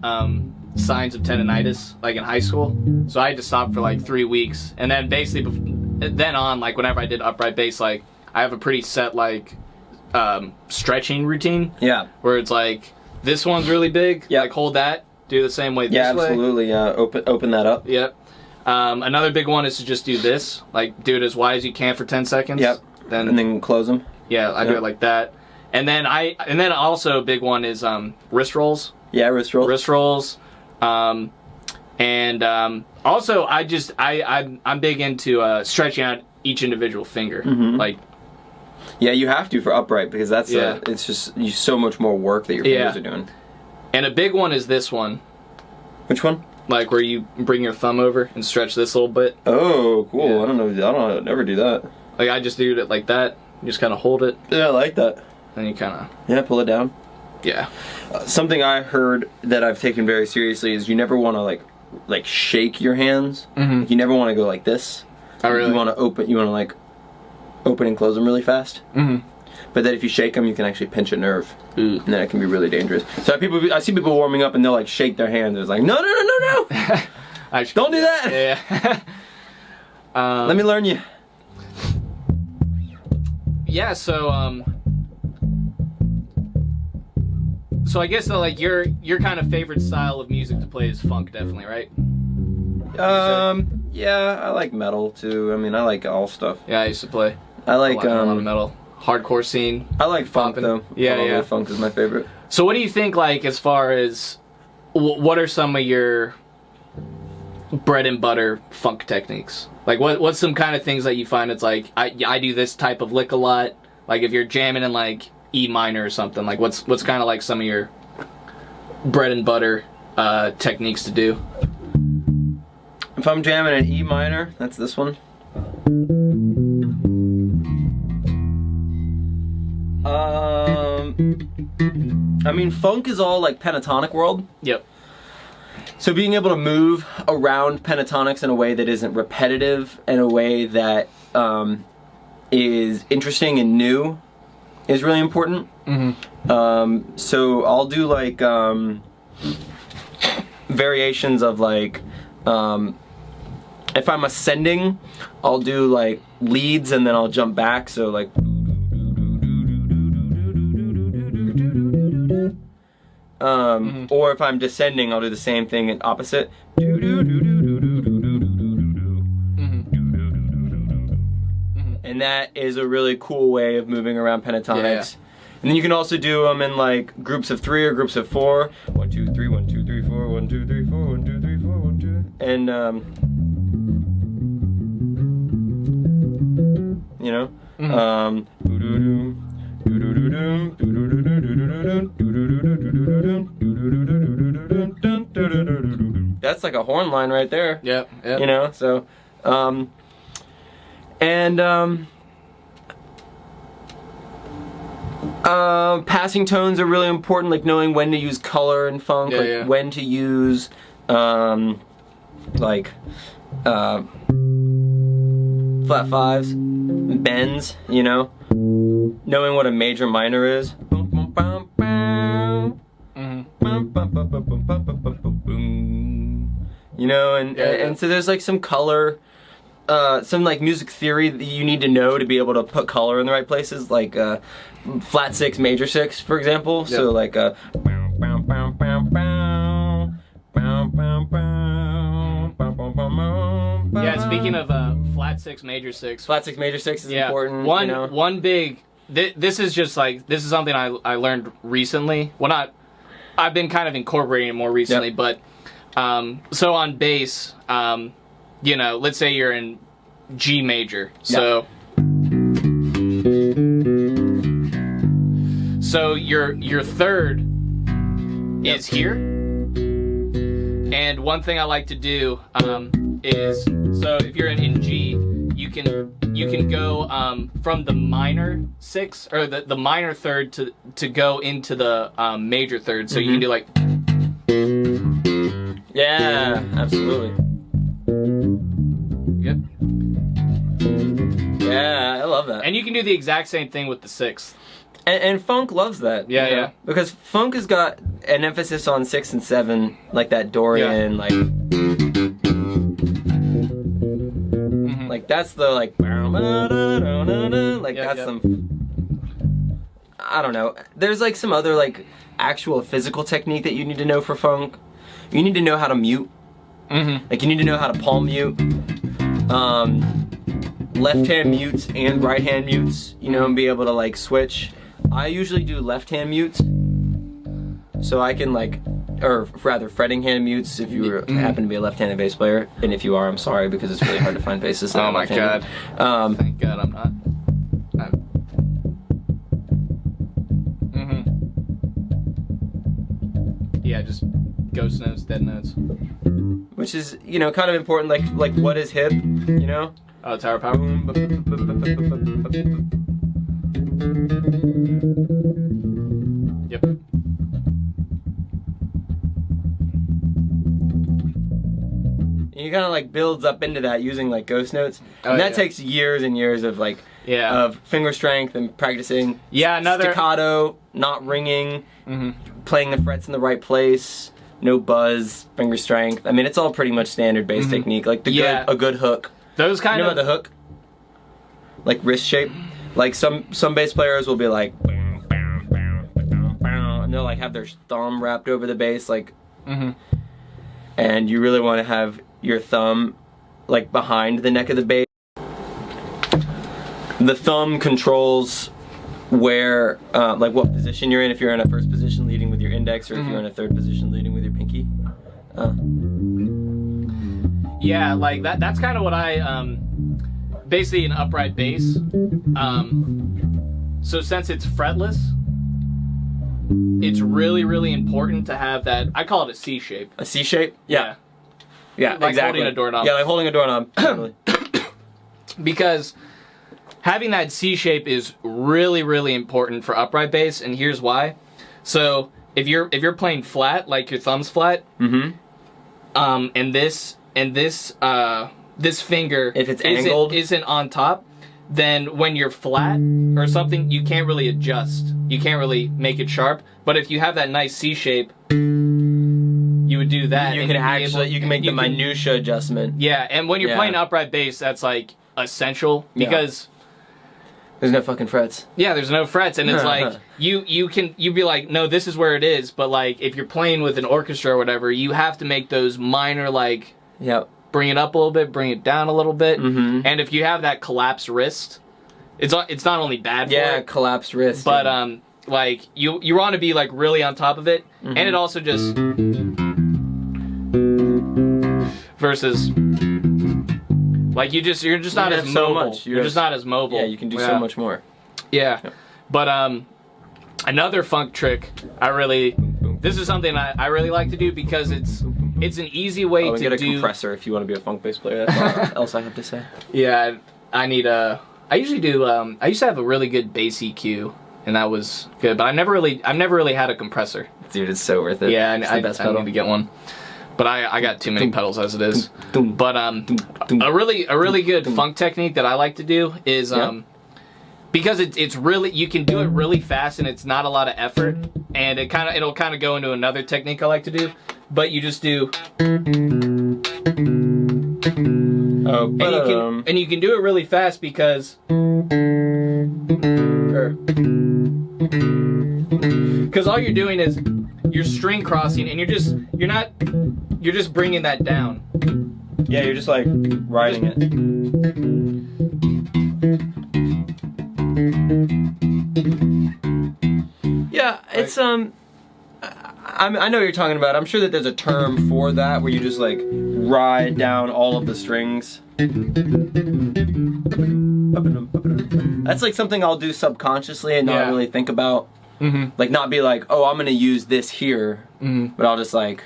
signs of tendonitis like in high school, so I had to stop for like 3 weeks. And then basically then on, like whenever I did upright bass, like I have a pretty set like stretching routine. Yeah. Where it's like this one's really big. Yeah. Like hold that. Do the same way this way. Yeah, absolutely. Yeah. Open that up. Yep. Another big one is to just do this. Like do it as wide as you can for 10 seconds. Yep. And then close them. Yeah, I do it like that. And then also a big one is wrist rolls. Yeah, wrist rolls. Wrist rolls. Also I'm big into stretching out each individual finger. Like yeah, you have to for upright because that's it's just so much more work that your fingers are doing. And a big one is this one. Which one? Like where you bring your thumb over and stretch this a little bit. Oh, cool. Yeah. I don't never do that. Like I just do it like that. You just kind of hold it. Yeah, I like that. And you kind of... Yeah, pull it down. Yeah. Something I heard that I've taken very seriously is you never want to like shake your hands. Like, you never want to go like this. Oh, really? You want to like open and close them really fast. But then if you shake them, you can actually pinch a nerve. And then it can be really dangerous. So I see people warming up and they'll like shake their hands. It's like, no. Don't do that. Yeah. Let me learn you. Yeah, so I guess like your kind of favorite style of music to play is funk, definitely, right? Yeah, I like metal too. I mean, I like all stuff. Yeah, I used to play. I like a lot of metal, hardcore scene. I like funk though. Yeah. Funk is my favorite. So, what do you think? Like, as far as what are some of your bread and butter funk techniques? Like, what's some kind of things that you find it's like I do this type of lick a lot. Like if you're jamming in like E minor or something, like what's kind of like some of your bread and butter techniques to do? If I'm jamming in E minor, that's this one. I mean, funk is all like pentatonic world. Yep. So being able to move around pentatonics in a way that isn't repetitive, in a way that is interesting and new, is really important. So I'll do like variations of like if I'm ascending, I'll do like leads and then I'll jump back. So like. Or if I'm descending, I'll do the same thing in opposite. And that is a really cool way of moving around pentatonics. And then you can also do them in like groups of 3 or groups of 4. 1, 2, 3, 1, 2, 3, 4, 1, 2, 3, 4, 1, 2, 3, 4, 1, 2. And you know, that's like a horn line right there. Yep. You know, so passing tones are really important, like knowing when to use color in funk, when to use like flat fives, bends, you know, knowing what a major minor is. You know, and so there's like some color, some like music theory that you need to know to be able to put color in the right places, like flat 6, major 6, for example. So like yeah, speaking of flat 6, major 6. Flat 6, major 6 is important. One big. This is just like this is something I learned recently. Well, not. I've been kind of incorporating it more recently, but so on bass, you know, let's say you're in G major. Yeah. So your third is here. And one thing I like to do is, so if you're in G, you can go from the minor six or the minor third to go into the major third. So you can do like. Yeah, absolutely. Yep. Yeah, I love that. And you can do the exact same thing with the sixth. And funk loves that. Yeah, you know? yeah. Because funk has got an emphasis on 6 and 7, like that Dorian, like. Mm-hmm. Like that's the like. Like that's some. I don't know. There's like some other like actual physical technique that you need to know for funk. You need to know how to mute. Mm-hmm. Like you need to know how to palm mute. Left hand mutes and right hand mutes, you know, and be able to like switch. I usually do left hand mutes, so I can like, or rather fretting hand mutes if you happen to be a left-handed bass player, and if you are, I'm sorry because it's really hard to find basses. Oh my god! Thank God I'm not. Yeah, just ghost notes, dead notes. Which is, you know, kind of important. Like what is hip, you know? Oh, Tower Power. Yep. You kind of like builds up into that using like ghost notes, Oh, and that yeah. takes years and years of like of finger strength and practicing. Yeah, another staccato, not ringing, playing the frets in the right place, no buzz, finger strength. I mean, it's all pretty much standard bass technique. Like a good hook. Those kind you know of about the hook, like wrist shape. Like some bass players will be like, and they'll like have their thumb wrapped over the bass, like, and you really want to have your thumb like behind the neck of the bass. The thumb controls where, like what position you're in. If you're in a first position leading with your index, or if you're in a third position leading with your pinky. Yeah, like that's kind of what I basically an upright bass. So since it's fretless, it's really, really important to have that. I call it a C shape. A C shape? Yeah. Yeah, like exactly. holding a doorknob. Yeah, like holding a doorknob. Totally. Because having that C shape is really, really important for upright bass, and here's why. So if you're playing flat, like your thumb's flat, and this finger if it's angled isn't on top, then when you're flat or something, you can't really adjust. You can't really make it sharp. But if you have that nice C shape, you would do that. You can actually you can make the minutia adjustment. Yeah, and when you're playing upright bass, that's like essential because there's no fucking frets. Yeah, there's no frets, and it's like you'd be like, no, this is where it is. But like if you're playing with an orchestra or whatever, you have to make those minor like bring it up a little bit, bring it down a little bit, and if you have that collapsed wrist, it's not only bad for it, collapsed wrist, but like you want to be like really on top of it, and it also just versus like you're just not as mobile. You're just not as mobile. Yeah, you can do so much more. Yeah. But another funk trick this is something I really like to do because it's an easy way to get a do compressor if you want to be a funk bass player. That's all else I have to say. Yeah, I need I usually do I used to have a really good bass EQ, and that was good, but I've never really had a compressor. Dude, it's so worth it. Yeah, it's I the best pedal. need to get one. But I got too many pedals as it is. But a really good funk technique that I like to do is because it's really, you can do it really fast and it's not a lot of effort, and it'll kind of go into another technique I like to do. But you just do and you can do it really fast because all you're doing is you're string crossing, and you're just bringing that down. Yeah, you're just like riding it. Yeah, it's I I know what you're talking about. I'm sure that there's a term for that where you just like ride down all of the strings. That's like something I'll do subconsciously and not really think about. Like not be like, oh, I'm gonna use this here, but I'll just like,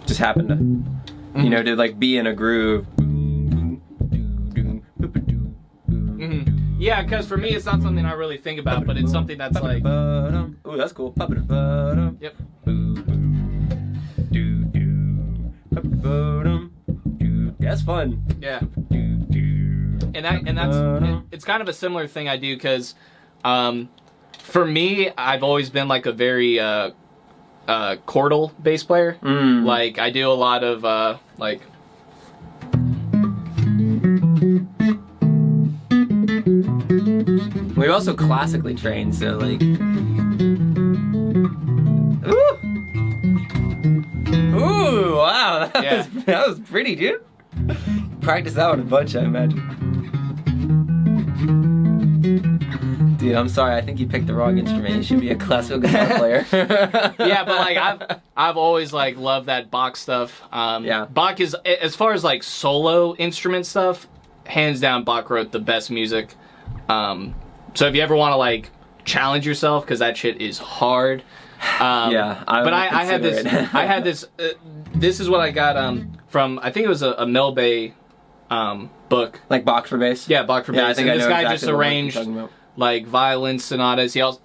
just happen to, you know, to like be in a groove. Yeah, because for me, it's not something I really think about, but it's something that's like... Ooh, that's cool. Yep. That's fun. Yeah. And that's... It's kind of a similar thing I do, because for me, I've always been like a very chordal bass player. Like, I do a lot of, like... We're also classically trained, so like... Ooh! Ooh, wow, that was pretty, dude. Practice that one a bunch, I imagine. Dude, I'm sorry, I think you picked the wrong instrument. You should be a classical guitar player. Yeah, but like I've always like loved that Bach stuff. Bach is, as far as like solo instrument stuff, hands down Bach wrote the best music. So if you ever want to like challenge yourself, because that shit is hard. I had this. I had this. This is what I got from. I think it was a Mel Bay book. Like Bach for bass. Yeah, Bach for bass. I think and this guy exactly just arranged like violin sonatas. He also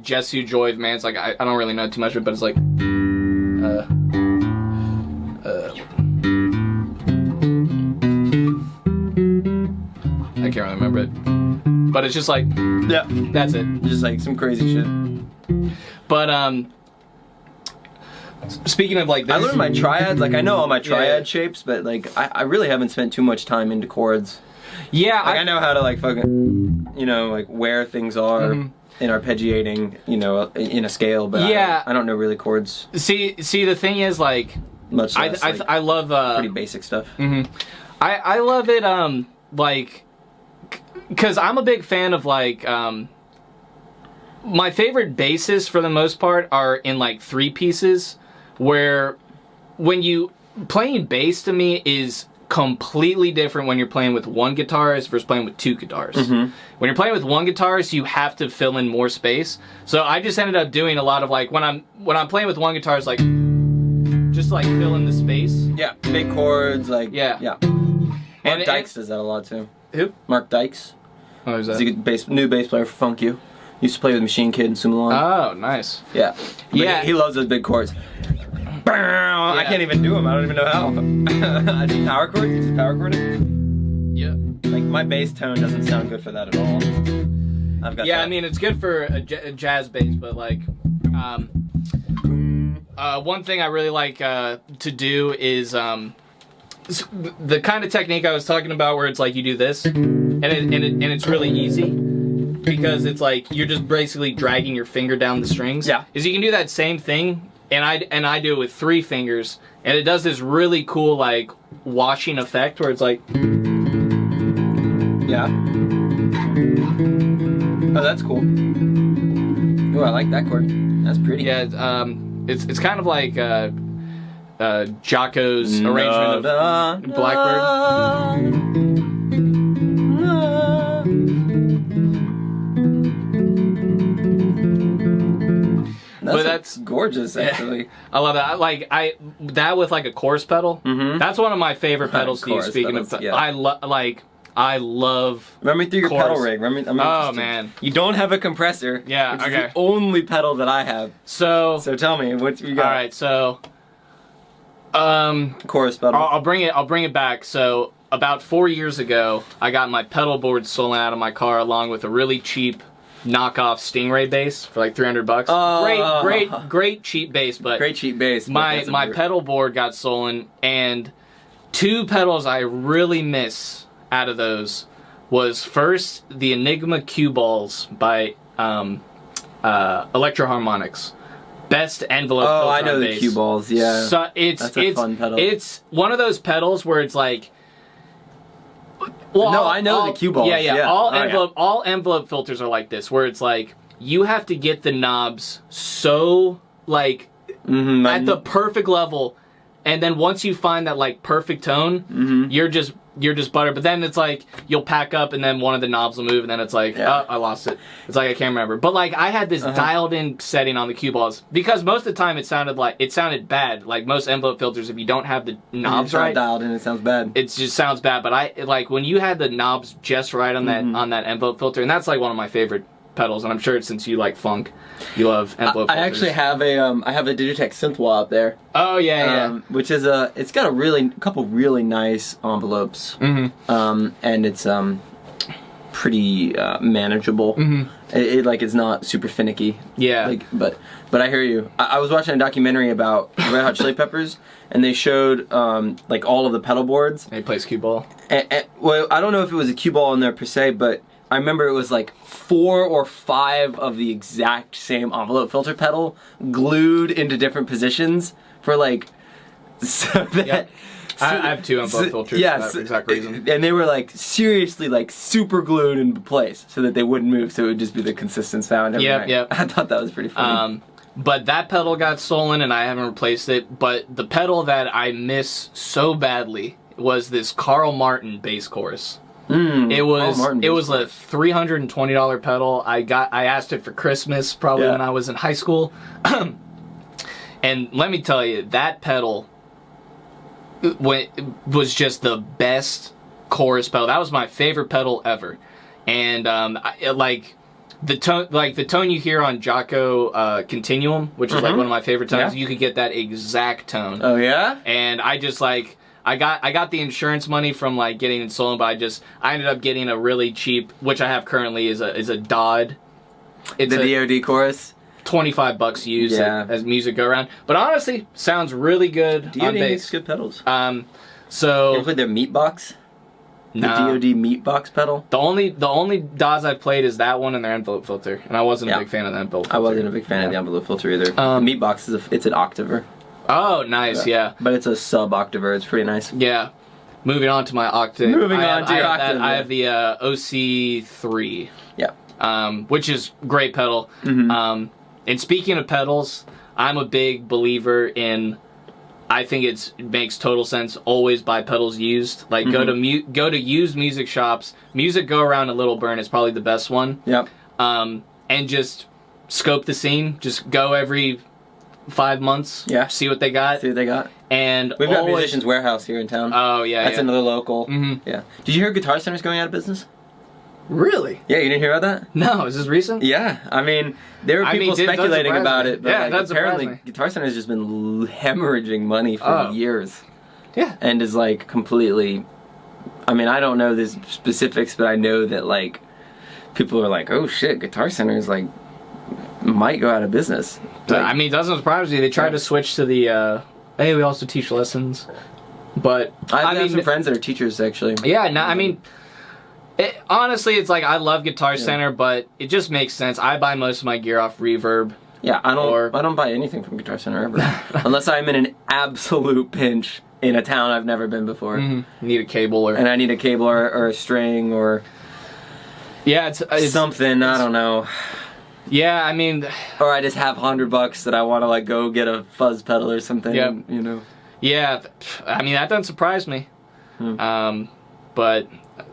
Jesu Joy of Man's like I don't really know too much of it, but it's like. I can't really remember it, but it's just like that's it. Just like some crazy shit. But speaking of like this, I learned my triads. Like I know all my triad shapes, but like I really haven't spent too much time into chords. Yeah, like I know how to like fucking, you know, like where things are in arpeggiating, you know, in a scale, but I don't know really chords. See, the thing is like much less, I love pretty basic stuff. I love it like because I'm a big fan of like my favorite basses for the most part are in like three pieces, where when you playing bass to me is completely different when you're playing with one guitarist versus playing with two guitars. When you're playing with one guitarist, you have to fill in more space. So I just ended up doing a lot of like when I'm playing with one guitarist, like just like fill in the space. Yeah, big chords, like yeah. Mark Dykes does that a lot too. Who? Mark Dykes. Oh, who's that? He's a new bass player for Funk You. Used to play with Machine Kid and Scullin. Oh, nice. Yeah. But he loves those big chords. I can't even do them. I don't even know how. I do power chords. You power chording? Yeah. Like my bass tone doesn't sound good for that at all. I've got that. I mean it's good for a jazz bass, but like, one thing I really like to do is the kind of technique I was talking about, where it's like you do this, and it's really easy. Because it's like you're just basically dragging your finger down the strings. Yeah. Is you can do that same thing, and I do it with 3 fingers, and it does this really cool like washing effect where it's like. Yeah. Oh, that's cool. Oh, I like that chord. That's pretty. Yeah. It's kind of like Jocko's arrangement of Blackbird. That's gorgeous, actually. I love that. That with like a chorus pedal. That's one of my favorite pedals to use. Speaking of, I love. Run me through your pedal rig. Man, you don't have a compressor. Yeah, which is the only pedal that I have. So tell me what you got. All right, so chorus pedal. I'll bring it back. So about 4 years ago, I got my pedal board stolen out of my car, along with a really cheap knockoff Stingray bass for like $300. Great cheap bass, but great cheap bass. My pedal board got stolen, and 2 pedals I really miss out of those was first the Enigma cue balls by Electro Harmonics. Best envelope filter I know on the bass. cue balls. Yeah, so that's a fun pedal. It's one of those pedals where it's like. Well, no, I know the cue balls. Yeah. All envelope filters are like this, where it's like you have to get the knobs so like at the perfect level, and then once you find that like perfect tone, you're just butter. But then it's like you'll pack up, and then one of the knobs will move, and then it's like, oh, I lost it. It's like I can't remember. But like I had this dialed in setting on the cue balls because most of the time it sounded bad. Like most envelope filters, if you don't have the knobs right, dialed in, it sounds bad. It just sounds bad. But like when you had the knobs just right on that envelope filter, and that's like one of my favorite pedals, and I'm sure it's since you like funk, you love envelope filters. I actually have a Digitech synth wall up there. Oh yeah. Which is it's got a couple really nice envelopes. And it's pretty manageable. It's not super finicky. Yeah. But I hear you. I was watching a documentary about Red Hot Chili Peppers, and they showed like all of the pedal boards. And he plays cue ball. Well, I don't know if it was a cue ball in there per se, but I remember it was like 4 or 5 of the exact same envelope filter pedal glued into different positions for like so that. Yep. I have 2 envelope filters for that exact reason. And they were like seriously like super glued into place so that they wouldn't move, so it would just be the consistent sound every night. Yep. I thought that was pretty funny. But that pedal got stolen and I haven't replaced it. But the pedal that I miss so badly was this Carl Martin bass chorus. It was a $320 pedal. I asked it for Christmas probably when I was in high school. And let me tell you, that pedal was just the best chorus pedal. That was my favorite pedal ever. And the tone you hear on Jocko Continuum, which is like one of my favorite tones, you could get that exact tone. Oh yeah? And I just like I got the insurance money from like getting it stolen, but I ended up getting a really cheap, which I have currently is a Dodd. It's the DoD chorus. $25 used as music go around, but honestly, sounds really good on bass. Makes good pedals. So you played their meat box. The DoD meat box pedal. The only DAWs I've played is that one and their envelope filter, and I wasn't a big fan of the envelope filter. I wasn't a big fan of the envelope filter either. The meat box it's an octaver. Oh, nice, yeah. But it's a sub-octaver. It's pretty nice. Yeah. Moving on to my octave. I have the OC3. Yeah. Which is great pedal. And speaking of pedals, I'm a big believer in. I think it makes total sense. Always buy pedals used. Like go to used music shops. Music Go Around a Little Burn is probably the best one. Yep. And just scope the scene. Just go every 5 months. Yeah. See what they got. And we've got Musicians Warehouse here in town. Oh yeah. That's another local. Yeah. Did you hear Guitar Center's going out of business? Really? Yeah, you didn't hear about that? No, is this recent? Yeah, I mean, there were people speculating about it, but apparently Guitar Center's just been hemorrhaging money for years. Yeah. And is like completely, I mean, I don't know the specifics, but I know that like, people are like, oh shit, Guitar Center's like, might go out of business. Like, I mean, it doesn't surprise me. They tried to switch to the, hey, we also teach lessons. But, I have some friends that are teachers, actually. Yeah, no, I mean, honestly, it's like I love Guitar Center, but it just makes sense. I buy most of my gear off Reverb. Yeah, I don't buy anything from Guitar Center ever, unless I'm in an absolute pinch in a town I've never been before. Need a cable and I need a cable or a string or it's something. I don't know. Yeah, I mean, or I just have $100 that I want to like go get a fuzz pedal or something. Yep. You know. Yeah, I mean that doesn't surprise me. But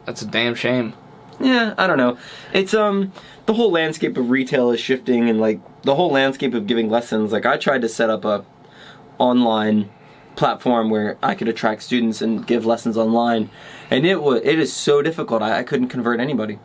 that's a damn shame. Yeah, I don't know. It's the whole landscape of retail is shifting, and like the whole landscape of giving lessons. Like I tried to set up a online platform where I could attract students and give lessons online, and it is so difficult. I couldn't convert anybody.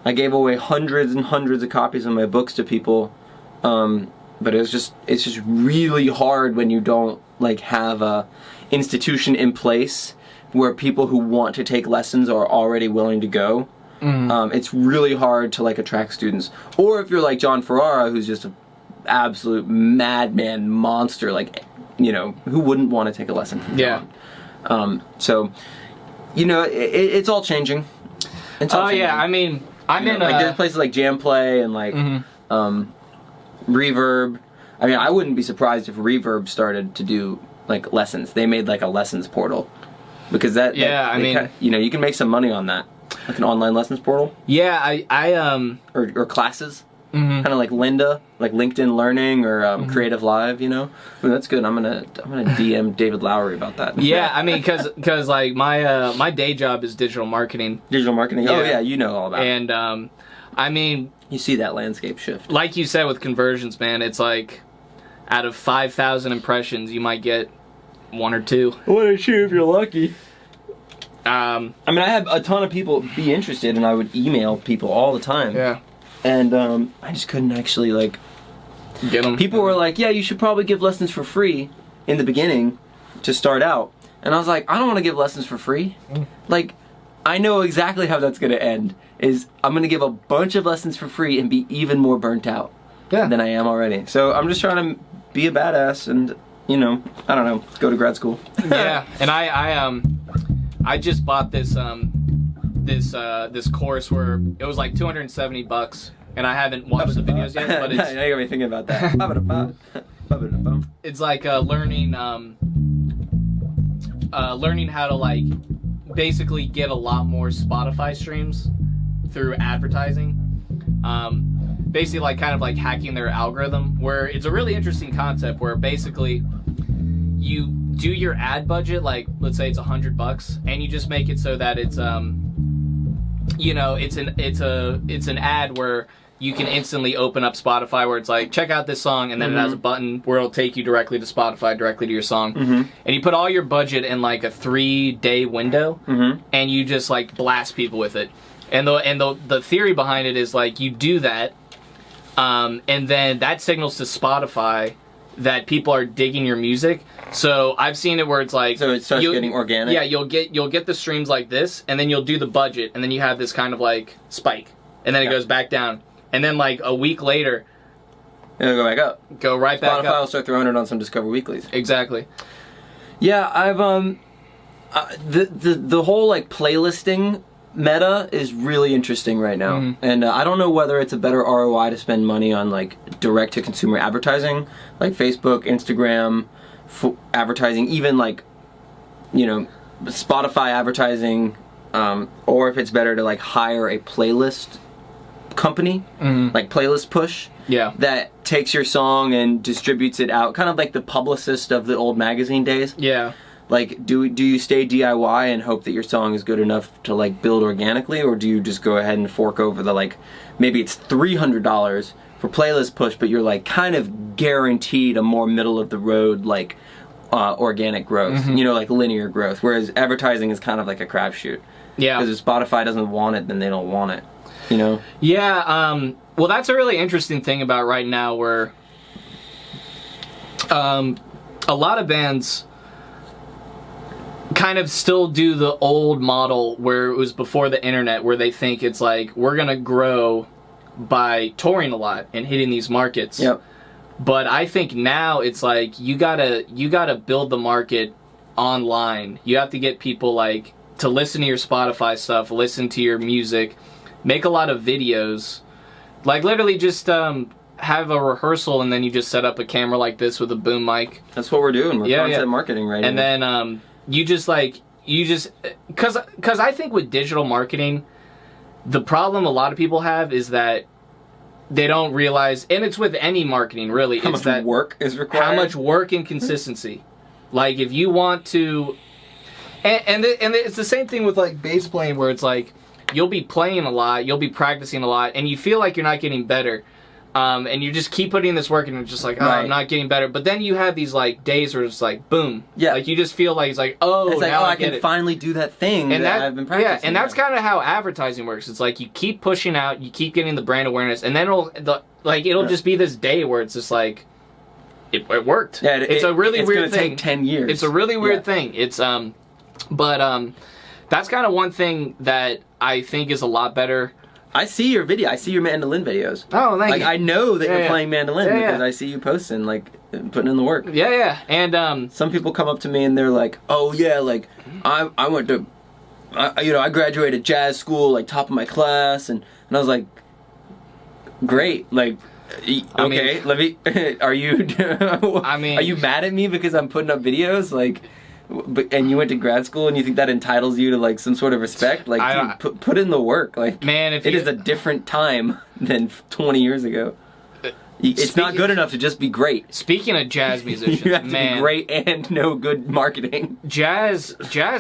I gave away hundreds and hundreds of copies of my books to people, but it's just really hard when you don't like have a institution in place where people who want to take lessons are already willing to go. It's really hard to like attract students. Or if you're like John Ferrara, who's just an absolute madman monster, like, you know, who wouldn't want to take a lesson from John? So, you know, it's all changing. It's all changing. I mean, there's places like Jam Play and like Reverb. I mean, I wouldn't be surprised if Reverb started to do like lessons. They made like a lessons portal. Because you can make some money on that, like an online lessons portal. Yeah, or classes. kind of like Linda, like LinkedIn Learning or Creative Live. You know, ooh, that's good. I'm gonna DM David Lowery about that. Yeah, I mean, because like my day job is digital marketing. Digital marketing. Oh yeah, you know all about it. And I mean, you see that landscape shift. Like you said with conversions, man, it's like out of 5,000 impressions, you might get 1 or 2. What a shoot if you're lucky. I mean, I have a ton of people be interested, and I would email people all the time. Yeah. And I just couldn't actually like get them. People were like, "Yeah, you should probably give lessons for free in the beginning to start out." And I was like, "I don't want to give lessons for free. Like, I know exactly how that's going to end. Is I'm going to give a bunch of lessons for free and be even more burnt out than I am already. So I'm just trying to be a badass and, you know, I don't know, go to grad school." Yeah, and I just bought this this course where it was like $270, and I haven't watched the videos yet, but it's now you got me thinking about that. It's like learning how to like basically get a lot more Spotify streams through advertising. Basically like kind of like hacking their algorithm, where it's a really interesting concept where basically you do your ad budget, like let's say it's $100, and you just make it so that it's you know, it's an ad where you can instantly open up Spotify, where it's like, check out this song, and then it has a button where it'll take you directly to Spotify, directly to your song. And you put all your budget in like a 3-day window, and you just like blast people with it. And the theory behind it is like you do that, and then that signals to Spotify that people are digging your music. So I've seen it where it's like, so it starts getting organic. Yeah, you'll get the streams like this, and then you'll do the budget, and then you have this kind of like spike, and then it goes back down, and then like a week later, it'll go back up. Go right back up. Spotify will start throwing it on some Discover Weeklies. Exactly. Yeah, I've the whole like playlisting meta is really interesting right now, and I don't know whether it's a better ROI to spend money on like direct to consumer advertising, like Facebook, Instagram, advertising, even like, you know, Spotify advertising, or if it's better to like hire a playlist company, like Playlist Push, that takes your song and distributes it out, kind of like the Publicist of the old magazine days. Yeah. Like, do you stay DIY and hope that your song is good enough to like build organically, or do you just go ahead and fork over the like, maybe it's $300 for Playlist Push, but you're like kind of guaranteed a more middle of the road like organic growth, you know, like linear growth, whereas advertising is kind of like a crapshoot. Yeah. Because if Spotify doesn't want it, then they don't want it, you know? Yeah, well, that's a really interesting thing about right now, where a lot of bands kind of still do the old model where it was before the internet, where they think it's like, we're gonna grow by touring a lot and hitting these markets. Yep. But I think now it's like you gotta build the market online. You have to get people like to listen to your Spotify stuff, listen to your music, make a lot of videos, like literally just have a rehearsal, and then you just set up a camera like this with a boom mic. That's what we're doing. We're content marketing right now. And then you just because I think with digital marketing, the problem a lot of people have is that they don't realize, and it's with any marketing really, how much work is required. How much work and consistency. Like if you want to, and it's the same thing with like bass playing, where it's like you'll be playing a lot, you'll be practicing a lot, and you feel like you're not getting better. And you just keep putting in this work, and it's just like, I'm not getting better. But then you have these like days where it's like, boom. Yeah. Like you just feel like it's like, now I can finally do that thing that I've been practicing. Yeah, and that's kind of how advertising works. It's like you keep pushing out, you keep getting the brand awareness, and then it'll just be this day where it's just like, it worked. Yeah, it's a really weird thing. It's gonna take 10 years. It's a really weird thing. It's but that's kind of one thing that I think is a lot better. I see your video. I see your mandolin videos. Oh, thank you. I know that you're playing mandolin because I see you posting, like, putting in the work. Yeah, yeah. And some people come up to me and they're like, "Oh yeah, like I went to, I graduated jazz school, like top of my class," and I was like, "Great, like." Okay, let me. Are you? Are you mad at me because I'm putting up videos? Like, and you went to grad school and you think that entitles you to like some sort of respect? Like, dude, put in the work. Like, man, it is a different time than 20 years ago. It's not good enough to just be great. Speaking of jazz musicians, you have to be great and know good marketing. Jazz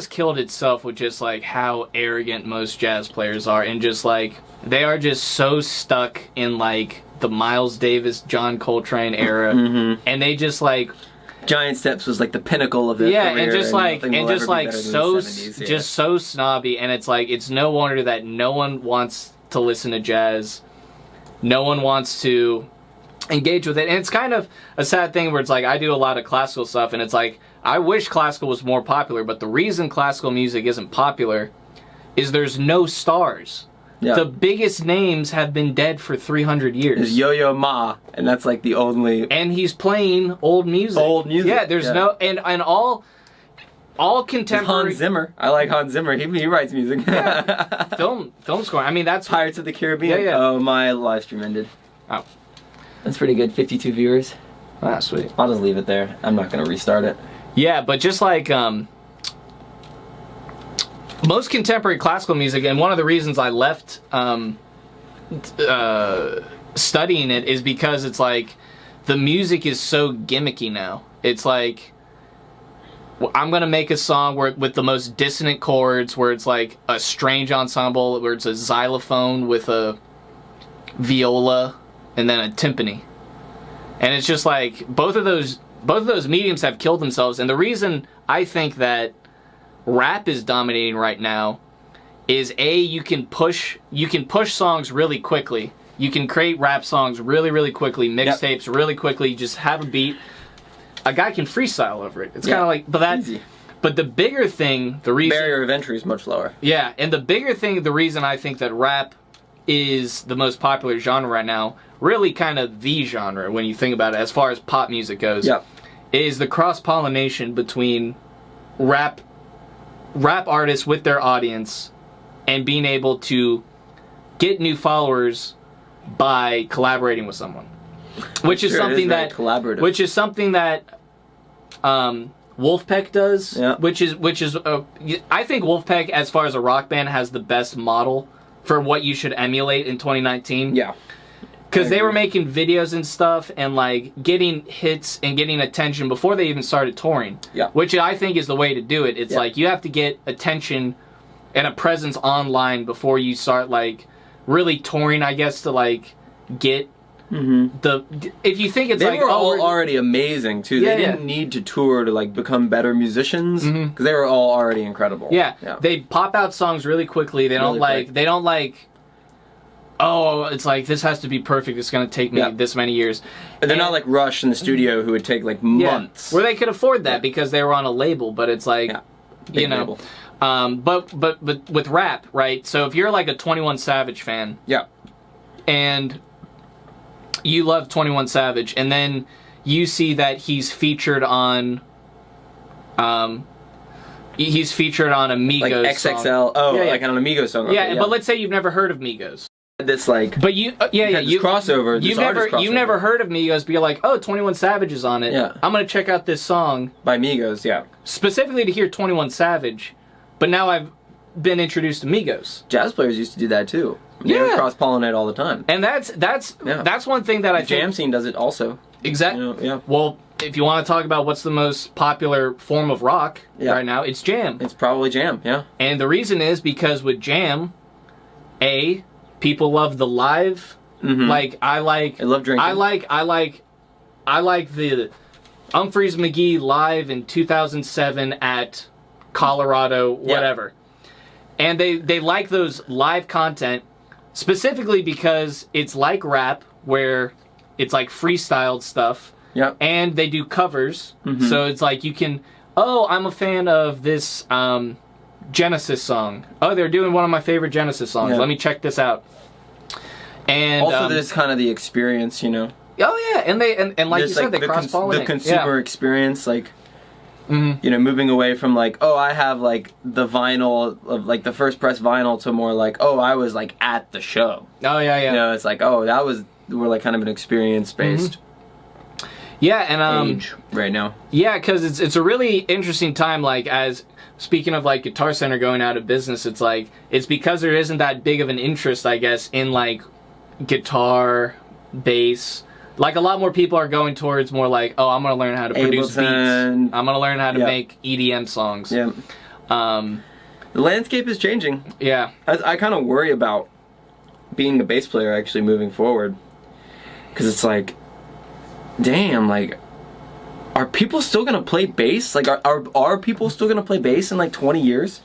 killed itself with just like how arrogant most jazz players are, and just like they are just so stuck in like the Miles Davis, John Coltrane era, and they just like Giant Steps was like the pinnacle of their career. And just like so 70s, just so snobby, and it's like it's no wonder that no one wants to listen to jazz, no one wants to engage with it. And it's kind of a sad thing where it's like I do a lot of classical stuff, and it's like I wish classical was more popular, but the reason classical music isn't popular is there's no stars. Yeah. The biggest names have been dead for 300 years. There's Yo-Yo Ma, and that's like the only... And he's playing old music. Old music. Yeah, there's no... And all contemporary... Hans Zimmer. I like Hans Zimmer. He writes music. Yeah. Film scoring. I mean, that's... Pirates of the Caribbean. Yeah. Oh, my live stream ended. Oh. That's pretty good. 52 viewers. Ah, sweet. I'll just leave it there. I'm not going to restart it. Yeah, but just like... most contemporary classical music, and one of the reasons I left studying it is because it's like the music is so gimmicky now. It's like I'm gonna make a song with the most dissonant chords, where it's like a strange ensemble, where it's a xylophone with a viola and then a timpani, and it's just like both of those mediums have killed themselves. And the reason I think that rap is dominating right now is you can push songs really quickly. You can create rap songs really, really quickly, mixtapes really quickly. Just have a beat. A guy can freestyle over it. It's kind of like, but the bigger thing, the reason barrier of entry is much lower. Yeah, and the bigger thing, the reason I think that rap is the most popular genre right now, really kind of the genre when you think about it, as far as pop music goes, is the cross-pollination between rap artists with their audience and being able to get new followers by collaborating with someone, which is something that Wolfpack does. Yeah. Which is I think Wolfpack, as far as a rock band, has the best model for what you should emulate in 2019. Yeah. Because they were making videos and stuff and like getting hits and getting attention before they even started touring. Yeah. Which I think is the way to do it. It's like you have to get attention and a presence online before you start like really touring, I guess, to like get if you think it's they were all already amazing too. They didn't need to tour to like become better musicians because they were all already incredible. Yeah. They pop out songs really quickly. They don't like oh, it's like, this has to be perfect. It's going to take me this many years. They're not like Rush in the studio who would take like months. Where they could afford that because they were on a label, but it's like, you know. But with rap, right? So if you're like a 21 Savage fan. Yeah. And you love 21 Savage, and then you see that he's featured on Amigos like XXL. Song. Like on an Amigos song. Yeah, but let's say you've never heard of Migos. This like, but you crossover. You've never heard of Migos, but you're like, oh, 21 Savage is on it. Yeah, I'm gonna check out this song by Migos. Yeah, specifically to hear 21 Savage. But now I've been introduced to Migos. Jazz players used to do that too. They would cross pollinate all the time. And that's one thing that I think jam scene does it also. Exactly. Yeah. Well, if you want to talk about what's the most popular form of rock right now, it's jam. It's probably jam. Yeah. And the reason is because with people love the live. Like I love drinking. I like the Humphreys McGee live in 2007 at Colorado, whatever. And they like those live content specifically because it's like rap where it's like freestyled stuff. Yep. And they do covers. So it's like you can, I'm a fan of this Genesis song. Oh, they're doing one of my favorite Genesis songs. Let me check this out. And also, there's kind of the experience, you know. Oh yeah, and like you said, they cross-pollinate. The consumer experience, like, you know, moving away from like, I have like the vinyl of like the first press vinyl to more like, I was like at the show. Oh yeah. You know, it's like, we're like kind of an experience based. Yeah, and age right now. yeah, because it's a really interesting time. Like, as speaking of like Guitar Center going out of business, it's like it's because there isn't that big of an interest, I guess, in like guitar, bass. Like, a lot more people are going towards more like, oh, I'm gonna learn how to produce beats. I'm gonna learn how to make EDM songs. Yeah. The landscape is changing. Yeah. I kind of worry about being a bass player actually moving forward, because it's like, damn, like, are people still gonna play bass? Like, are people still gonna play bass in like 20 years?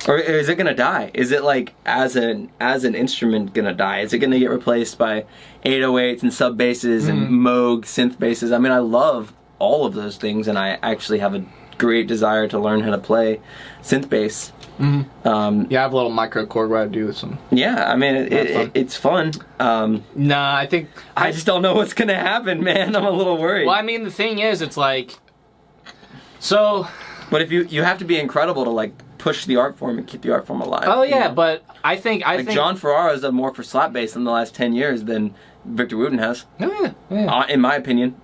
Or is it gonna die? Is it like as an instrument gonna die? Is it gonna get replaced by 808s and sub basses and Moog synth basses? I mean, I love all of those things, and I actually have a great desire to learn how to play synth bass. Yeah, I have a little micro chord where I do some. Yeah, I mean, it's fun. Nah, I think I just don't know what's gonna happen, man. I'm a little worried. Well, I mean, the thing is, it's like, so. But if you have to be incredible to like push the art form and keep the art form alive. Oh yeah, you know? but I think John Ferrara has done more for slap bass in the last 10 years than Victor Wooten has. Oh yeah. In my opinion.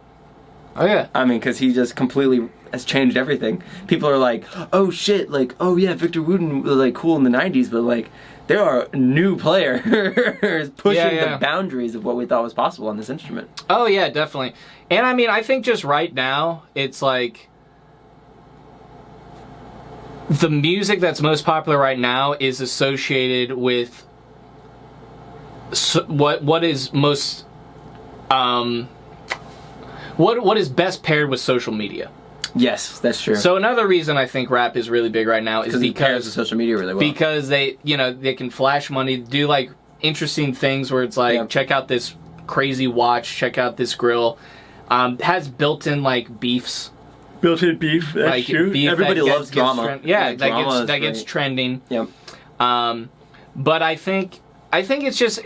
Oh yeah. I mean, because he just completely has changed everything. People are like, oh shit, like, oh yeah, Victor Wooten was like cool in the 90s, but like, there are new players pushing the boundaries of what we thought was possible on this instrument. Oh yeah, definitely. And I mean, I think just right now, it's like, the music that's most popular right now is associated with what is most what is best paired with social media. Yes, that's true. So another reason I think rap is really big right now is because it pairs with social media really well. Because they can flash money, do like interesting things where it's like, check out this crazy watch, check out this grill. Has built-in like beefs. Built-in beef, that's like, true. Beef Everybody loves drama. That gets trending. Yep. But I think it's just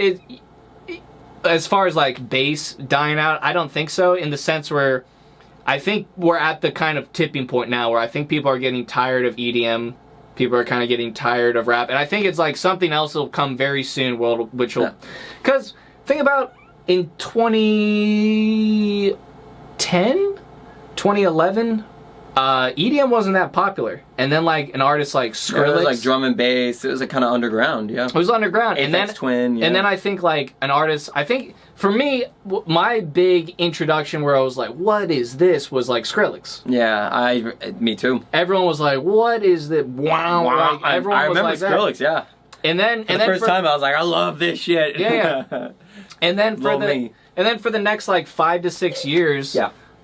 as far as like bass dying out, I don't think so, in the sense where I think we're at the kind of tipping point now where I think people are getting tired of EDM. People are kind of getting tired of rap, and I think it's like something else will come very soon, which will, because think about in 2010. 2011, EDM wasn't that popular, and then like an artist like Scullin, it was like drum and bass. It was like kind of underground, yeah. It was underground, and then Twin, yeah. And then I think like an artist. I think for me, my big introduction where I was like, "What is this?" was like Skrillex. Yeah, me too. Everyone was like, "What is this?" Wow, like, everyone I remember was like Skrillex, that. yeah. And then the first time I was like, "I love this shit." Yeah. And then for the next like 5 to 6 years,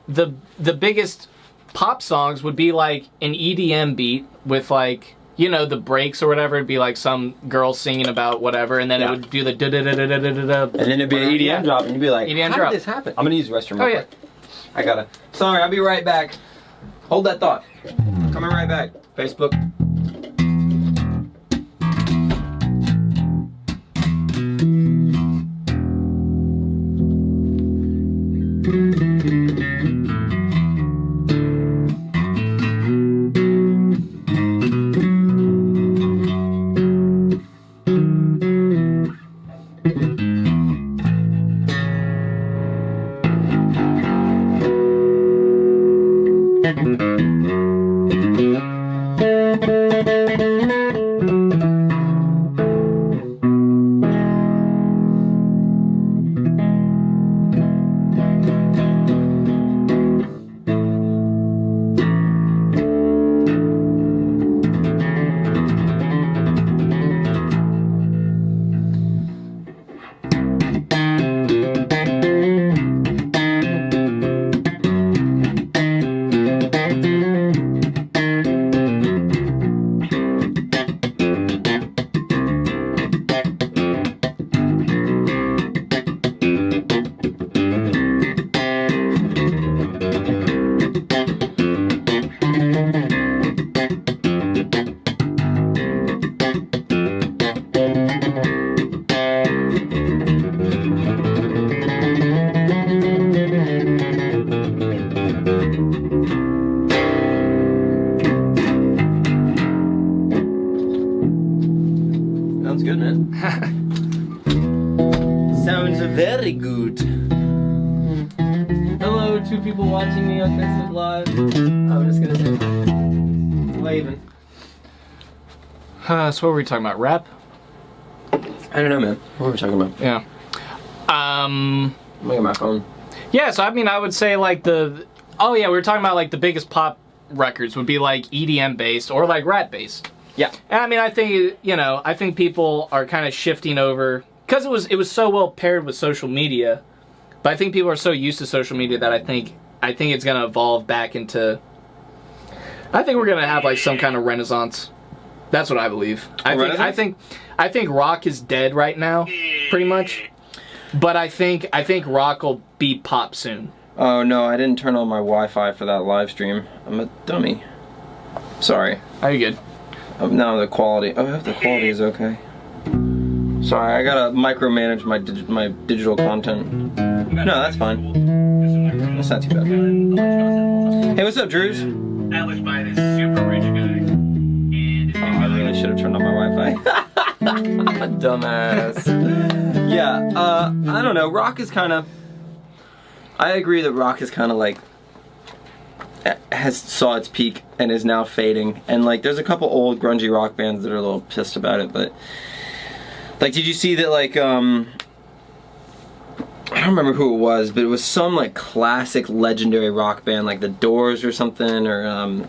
the biggest pop songs would be like an EDM beat with like, the breaks or whatever. It'd be like some girl singing about whatever, and then it would do the da da da da da da da. And then it'd be an EDM drop, and you'd be like, EDM how drop. did this happen? I'm gonna use the restroom real quick. I gotta. Sorry, I'll be right back. Hold that thought. Coming right back. Facebook. Sounds very good. hello, 2 people watching me on Facebook Live. I'm just gonna say waving. So what were we talking about? Rap? I don't know, man. What were we talking about? Yeah. Look at my phone. Yeah, so I mean, I would say like we were talking about like the biggest pop records would be like EDM based or like rap based. Yeah. And I mean, I think people are kind of shifting over because it was so well paired with social media. But I think people are so used to social media that I think it's gonna evolve back into. I think we're gonna have like some kind of renaissance. That's what I believe. I think rock is dead right now, pretty much. But I think rock will be pop soon. Oh no, I didn't turn on my Wi-Fi for that live stream. I'm a dummy. Sorry. Are you good? Now the quality. Oh, I hope the quality is okay. Sorry, I gotta micromanage my digital content. No, that's fine. That's not too bad. Hey, what's up, Drews? I was by this super rich guy. Oh, I really should have turned on my Wi-Fi. Dumbass. Yeah, I don't know. Rock is kind of. I agree that rock is kind of like has saw its peak and is now fading. And like, there's a couple old grungy rock bands that are a little pissed about it. But like, did you see that? Like, I don't remember who it was, but it was some like classic legendary rock band, like the Doors or something, or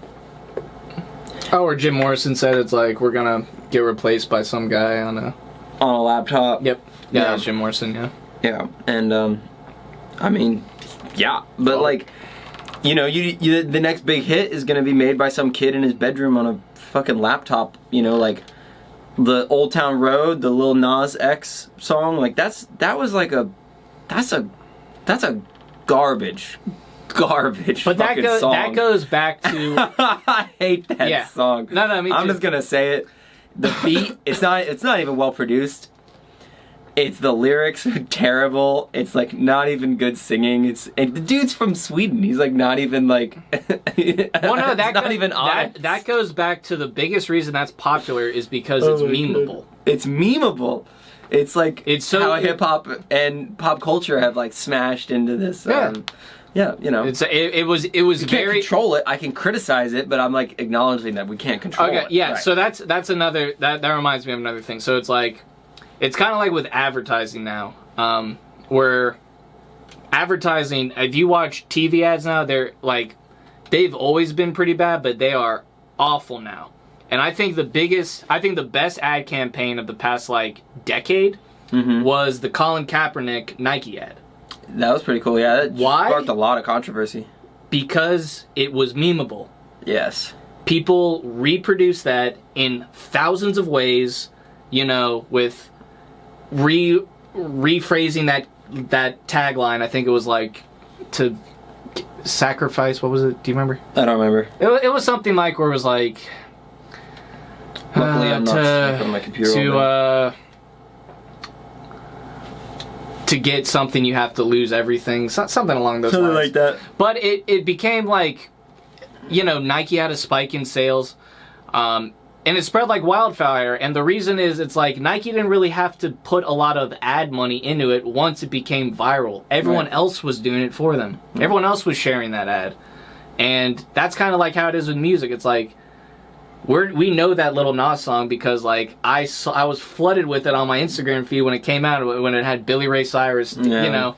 or Jim Morrison said it's like we're gonna get replaced by some guy on a laptop. Yep. Yeah, that was Jim Morrison. Yeah. Yeah, and I mean, yeah, but like, you know, you the next big hit is gonna be made by some kid in his bedroom on a fucking laptop. You know, like the Old Town Road, the Lil Nas X song. Like that's a garbage but fucking song. That goes back to I hate that song. No, me too. I'm just gonna say it. The beat, it's not even well produced. It's the lyrics are terrible. It's like not even good singing. And the dude's from Sweden. He's like not even like. Well, no, that goes back to the biggest reason that's popular is because it's memeable. It's memeable. It's like it's so how hip hop and pop culture have like smashed into this. Yeah, you know. It was you can't control it. I can criticize it, but I'm like acknowledging that we can't control it. Yeah. Right. So that's another that reminds me of another thing. So it's like. It's kind of like with advertising now, where advertising, if you watch TV ads now, they've always been pretty bad, but they are awful now. And I think the best ad campaign of the past like decade was the Colin Kaepernick Nike ad. That was pretty cool, yeah. Why? Sparked a lot of controversy. Because it was memeable. Yes. People reproduced that in thousands of ways, you know, with rephrasing that tagline. I think it was like to sacrifice. What was it? Do you remember? I don't remember. It was something like where it was like. Luckily, I'm not from my computer. To get something, you have to lose everything. Something along those lines. Something like that. But it became like, you know, Nike had a spike in sales. And it spread like wildfire, and the reason is it's like Nike didn't really have to put a lot of ad money into it once it became viral. Everyone else was doing it for them. Everyone else was sharing that ad. And that's kind of like how it is with music. It's like, we know that Lil Nas song because like I was flooded with it on my Instagram feed when it came out, when it had Billy Ray Cyrus, you know,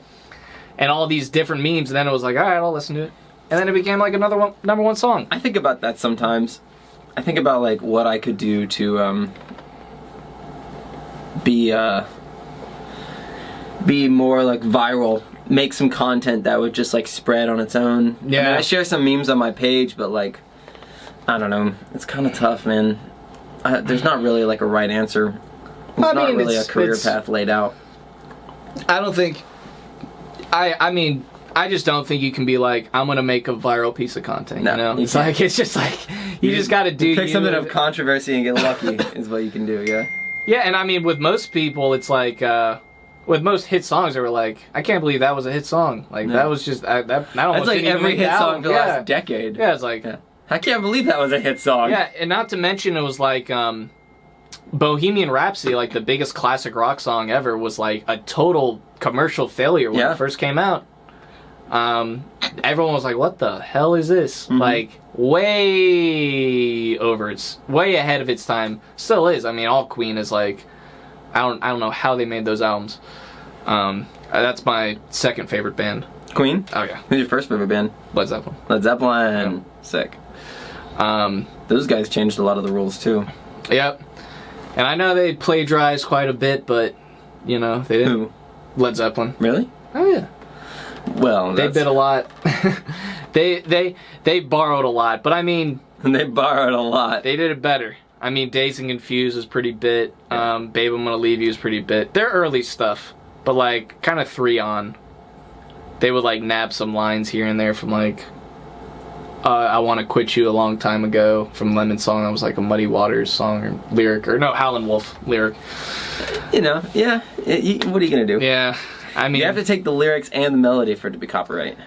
and all these different memes, and then it was like, all right, I'll listen to it. And then it became like another number one song. I think about that sometimes. I think about like what I could do to be more like viral, make some content that would just like spread on its own. Yeah, I mean, I share some memes on my page, but like I don't know, it's kind of tough, man. There's not really like a right answer. There's not really a career path laid out. I don't think. I mean. I just don't think you can be like, I'm gonna make a viral piece of content. No, you know, it's like it's just like you just got to do. Pick something of controversy and get lucky is what you can do. Yeah. Yeah, and I mean, with most people, it's like with most hit songs, they were like, I can't believe that was a hit song. Like that was just that almost that's like every hit song for the last decade. Yeah, it's like I can't believe that was a hit song. Yeah, and not to mention it was like Bohemian Rhapsody, like the biggest classic rock song ever, was like a total commercial failure when it first came out. Everyone was like, "What the hell is this?" Mm-hmm. Like, way ahead of its time. Still is. I mean, all Queen is like, I don't know how they made those albums. That's my second favorite band. Queen? Oh yeah. Who's your first favorite band? Led Zeppelin. Led Zeppelin. Yeah. Sick. Those guys changed a lot of the rules too. Yep. And I know they plagiarized quite a bit, but they didn't. Who? Led Zeppelin. Really? Oh yeah. Well, They did a lot. they borrowed a lot, but I mean, they borrowed a lot. they did it better. I mean, Dazed and Confused was pretty bit. Babe, I'm Gonna Leave You is pretty bit. Their early stuff, but like kind of 3 on. They would like nab some lines here and there from like, I Want to Quit You a long time ago from Lemon Song. That was like a Muddy Waters song or lyric, or no, Howlin' Wolf lyric. Yeah. What are you gonna do? Yeah, I mean, You have to take the lyrics and the melody for it to be copyright.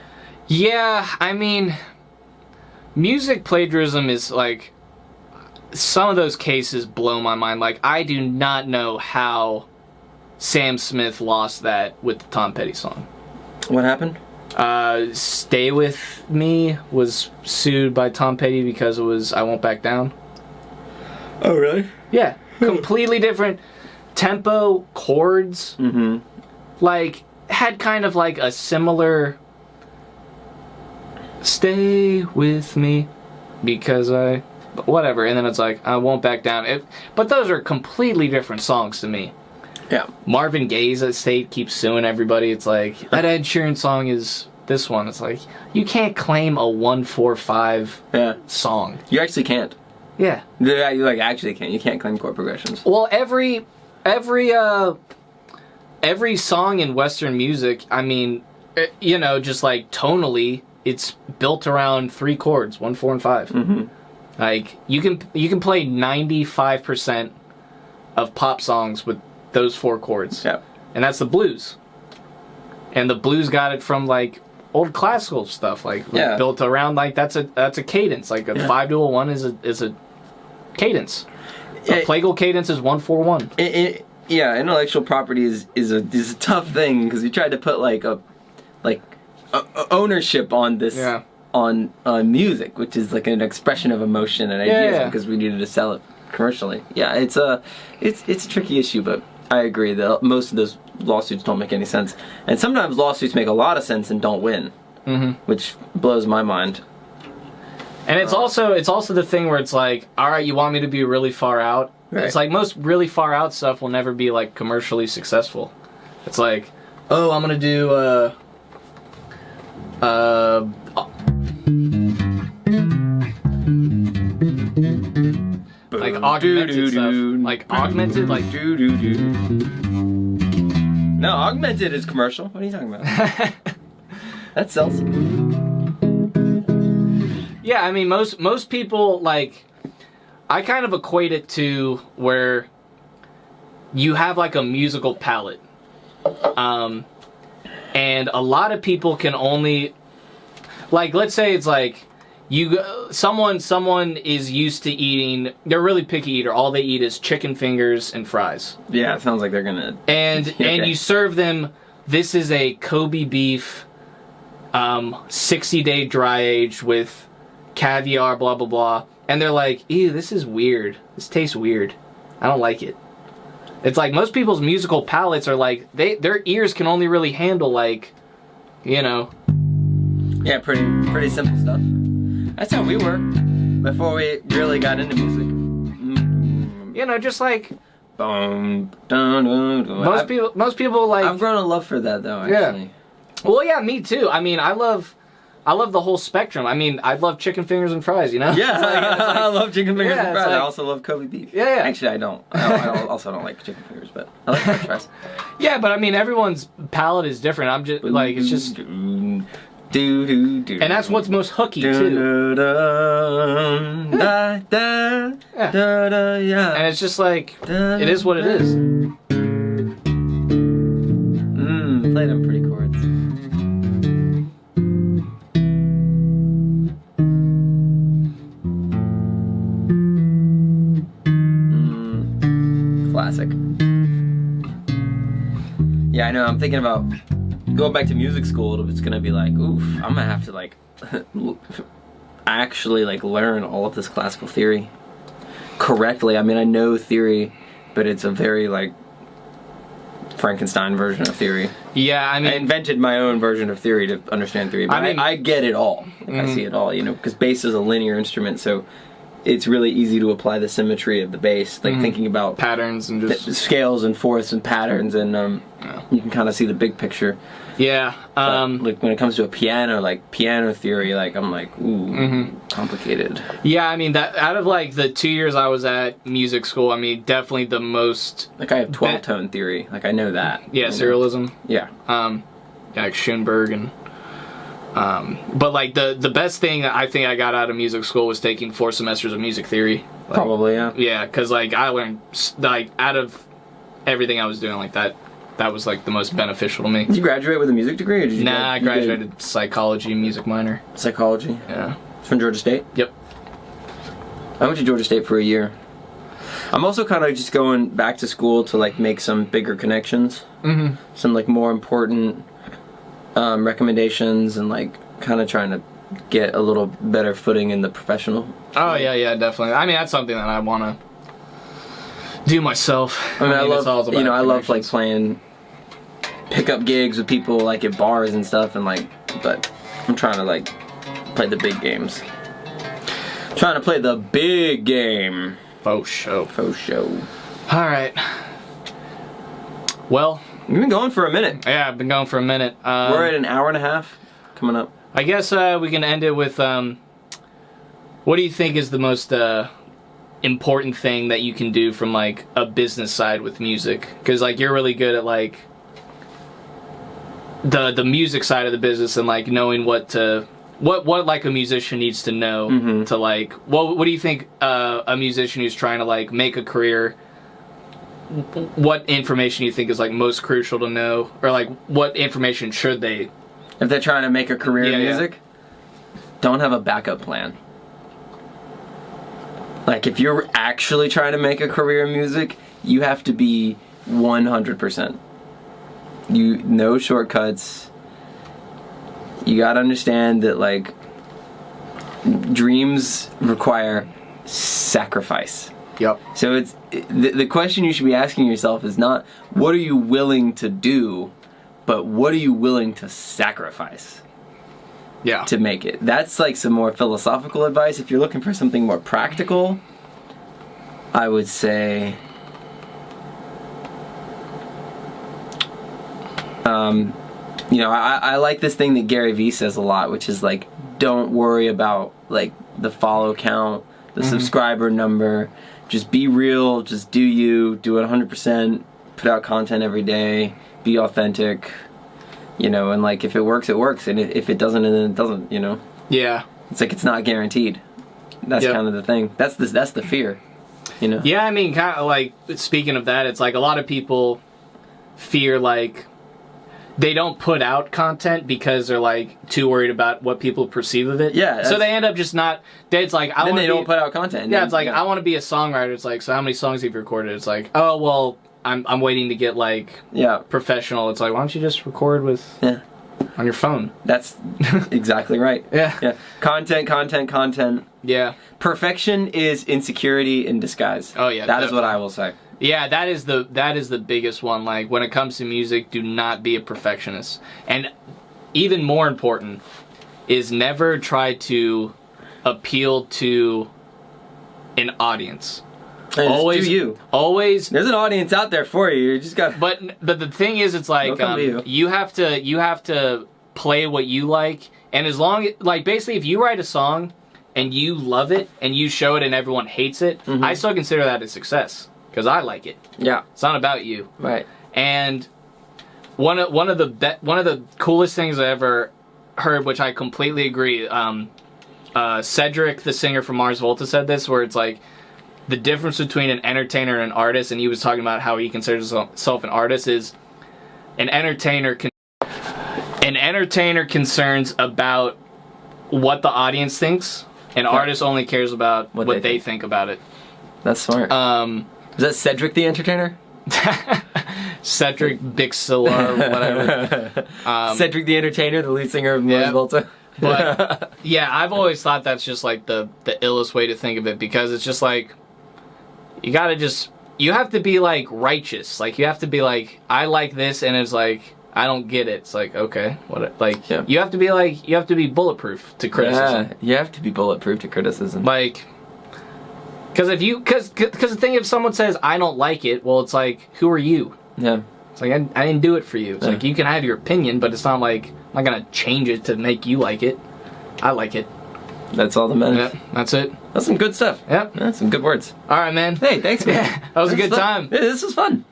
yeah, I mean, music plagiarism is like, some of those cases blow my mind. Like, I do not know how Sam Smith lost that with the Tom Petty song. What happened? Stay With Me was sued by Tom Petty because it was I Won't Back Down. Oh, really? Yeah, completely different tempo, chords. Mm-hmm. Like, had kind of like a similar Stay With Me because whatever, and then it's like I Won't Back Down. But those are completely different songs to me. Yeah. Marvin Gaye's estate keeps suing everybody. It's like, that Ed Sheeran song is this one. It's like, you can't claim a 1-4-5 song. You actually can't. Yeah. You actually can't. You can't claim chord progressions. Well, every song in Western music, I mean, just like tonally, it's built around 3 chords, 1, 4, and 5. Mm-hmm. Like, you can play 95% of pop songs with those 4 chords. Yeah. And that's the blues. And the blues got it from like old classical stuff, like built around like that's a cadence. Like a 5 to a 1 is a cadence. A plagal cadence is 1-4-1. Intellectual property is a tough thing because we tried to put ownership on this on music, which is like an expression of emotion and ideas because we needed to sell it commercially. Yeah, it's a tricky issue, but I agree that most of those lawsuits don't make any sense, and sometimes lawsuits make a lot of sense and don't win, which blows my mind. And it's also the thing where it's like, all right, you want me to be really far out? Right. It's like most really far out stuff will never be like commercially successful. It's like, oh, I'm gonna do like augmented stuff, like augmented, like No, augmented is commercial. What are you talking about? That sells. Yeah, I mean most people, like, I kind of equate it to where you have like a musical palette, and a lot of people can only, like, let's say it's like someone is used to eating, they're a really picky eater, all they eat is chicken fingers and fries. Yeah, it sounds like they're gonna and you serve them, this is a Kobe beef 60-day dry aged with caviar, blah blah blah, and they're like, ew, this is weird, this tastes weird, I don't like it. It's like most people's musical palates are like, their ears can only really handle like, yeah, pretty simple stuff. That's how we were before we really got into music. Just like most people like. I've grown a love for that though. Actually. Yeah. Well, yeah, me too. I mean, I love the whole spectrum. I mean, I love chicken fingers and fries. Yeah, it's like, I love chicken fingers and fries. I also love Kobe beef. Yeah. Actually, I don't. I also don't like chicken fingers, but I like French fries. Yeah, but I mean, everyone's palate is different. I'm just like, it's just. And that's what's most hooky too. And it's just like, it is what it is. Play them pretty chords. Classic. Yeah, I know. I'm thinking about going back to music school, it's gonna be like, oof, I'm gonna have to like actually like learn all of this classical theory correctly. I mean, I know theory, but it's a very like Frankenstein version of theory. Yeah, I mean, I invented my own version of theory to understand theory, but I get it all. Like, I see it all, you know, because bass is a linear instrument, so it's really easy to apply the symmetry of the bass, like thinking about patterns and just scales and fourths and patterns, and you can kind of see the big picture. Yeah. Like when it comes to a piano, like piano theory, like I'm like, ooh, complicated. Yeah, I mean, that out of like the 2 years I was at music school, I mean, definitely the most. Like I have 12-tone theory, like I know that. Yeah, serialism. Yeah. Like Schoenberg and. But like the best thing I think I got out of music school was taking 4 semesters of music theory. Like, probably, yeah. Yeah, because like I learned like out of everything I was doing like that. That was like the most beneficial to me. Did you graduate with a music degree, or did you? Nah, I graduated psychology, music minor. Psychology. Yeah. From Georgia State. Yep. I went to Georgia State for a year. I'm also kind of just going back to school to like make some bigger connections, some like more important recommendations, and like kind of trying to get a little better footing in the professional. Oh yeah, definitely. I mean, that's something that I want to do myself. I mean, I love, you know, I love like playing pickup gigs with people like at bars and stuff, and like, but I'm trying to like play the big games. Trying to play the big game. Faux show. Faux show. All right. Well, we've been going for a minute. Yeah, I've been going for a minute. We're at an hour and a half coming up. I guess we can end it with what do you think is the most important thing that you can do from like a business side with music? Because like you're really good at like the music side of the business and like knowing what like a musician needs to know to like what do you think a musician who's trying to like make a career, what information you think is like most crucial to know, or like what information should they, if they're trying to make a career in music? Don't have a backup plan. Like, if you're actually trying to make a career in music, you have to be 100%. No shortcuts. You gotta understand that, like, dreams require sacrifice. Yep. So it's the question you should be asking yourself is not, what are you willing to do, but what are you willing to sacrifice? Yeah. To make it. That's like some more philosophical advice. If you're looking for something more practical, I would say you know, I like this thing that Gary Vee says a lot, which is like, don't worry about like the follow count, the subscriber number. Just be real, just do you, do it 100%, put out content every day, be authentic. You know, and like if it works, it works, and if it doesn't, then it doesn't. You know. Yeah. It's like it's not guaranteed. That's kind of the thing. That's the fear. You know. Yeah, I mean, kind of like speaking of that, it's like a lot of people fear like they don't put out content because they're like too worried about what people perceive of it. Yeah. So they end up just not. It's like I want. Then they don't put out content. Yeah, it's like I want to be a songwriter. It's like, so how many songs have you recorded? It's like, oh well. I'm waiting to get like professional. It's like, why don't you just record with on your phone? That's exactly right. Yeah. Content. Yeah. Perfection is insecurity in disguise. Oh yeah. That is what I will say. Yeah, that is the biggest one. Like when it comes to music, do not be a perfectionist. And even more important is never try to appeal to an audience. Hey, always do you. Always. There's an audience out there for you. You just got. But the thing is, it's like you have to play what you like, and as long like basically, if you write a song and you love it and you show it and everyone hates it, I still consider that a success because I like it. Yeah. It's not about you. Right. And one of the coolest things I ever heard, which I completely agree. Cedric, the singer from Mars Volta, said this, where it's like. The difference between an entertainer and an artist, and he was talking about how he considers himself an artist, is an entertainer concerns about what the audience thinks, an artist only cares about what they think about it. That's smart. Is that Cedric the Entertainer? Cedric Bixler or whatever. Cedric the Entertainer, the lead singer of Mars Volta. But yeah, I've always thought that's just like the illest way to think of it, because it's just like you have to be like righteous. Like you have to be like, I like this, and it's like I don't get it. It's like, okay, what? Like you have to be bulletproof to criticism. Yeah, you have to be bulletproof to criticism. Like, because the thing, if someone says I don't like it, well, it's like, who are you? Yeah. It's like I didn't do it for you. It's like you can have your opinion, but it's not like I'm not gonna change it to make you like it. I like it. That's all that matters. Yeah, that's it. That's some good stuff. Yep. That's some good words. All right, man. Hey, thanks, man. Yeah, that was a good time. Yeah, this was fun.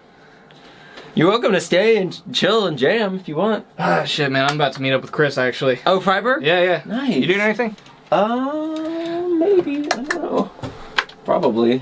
You're welcome to stay and chill and jam if you want. Ah, shit, man. I'm about to meet up with Chris, actually. Oh, Freiburg? Yeah. Nice. You doing anything? Maybe. I don't know. Probably.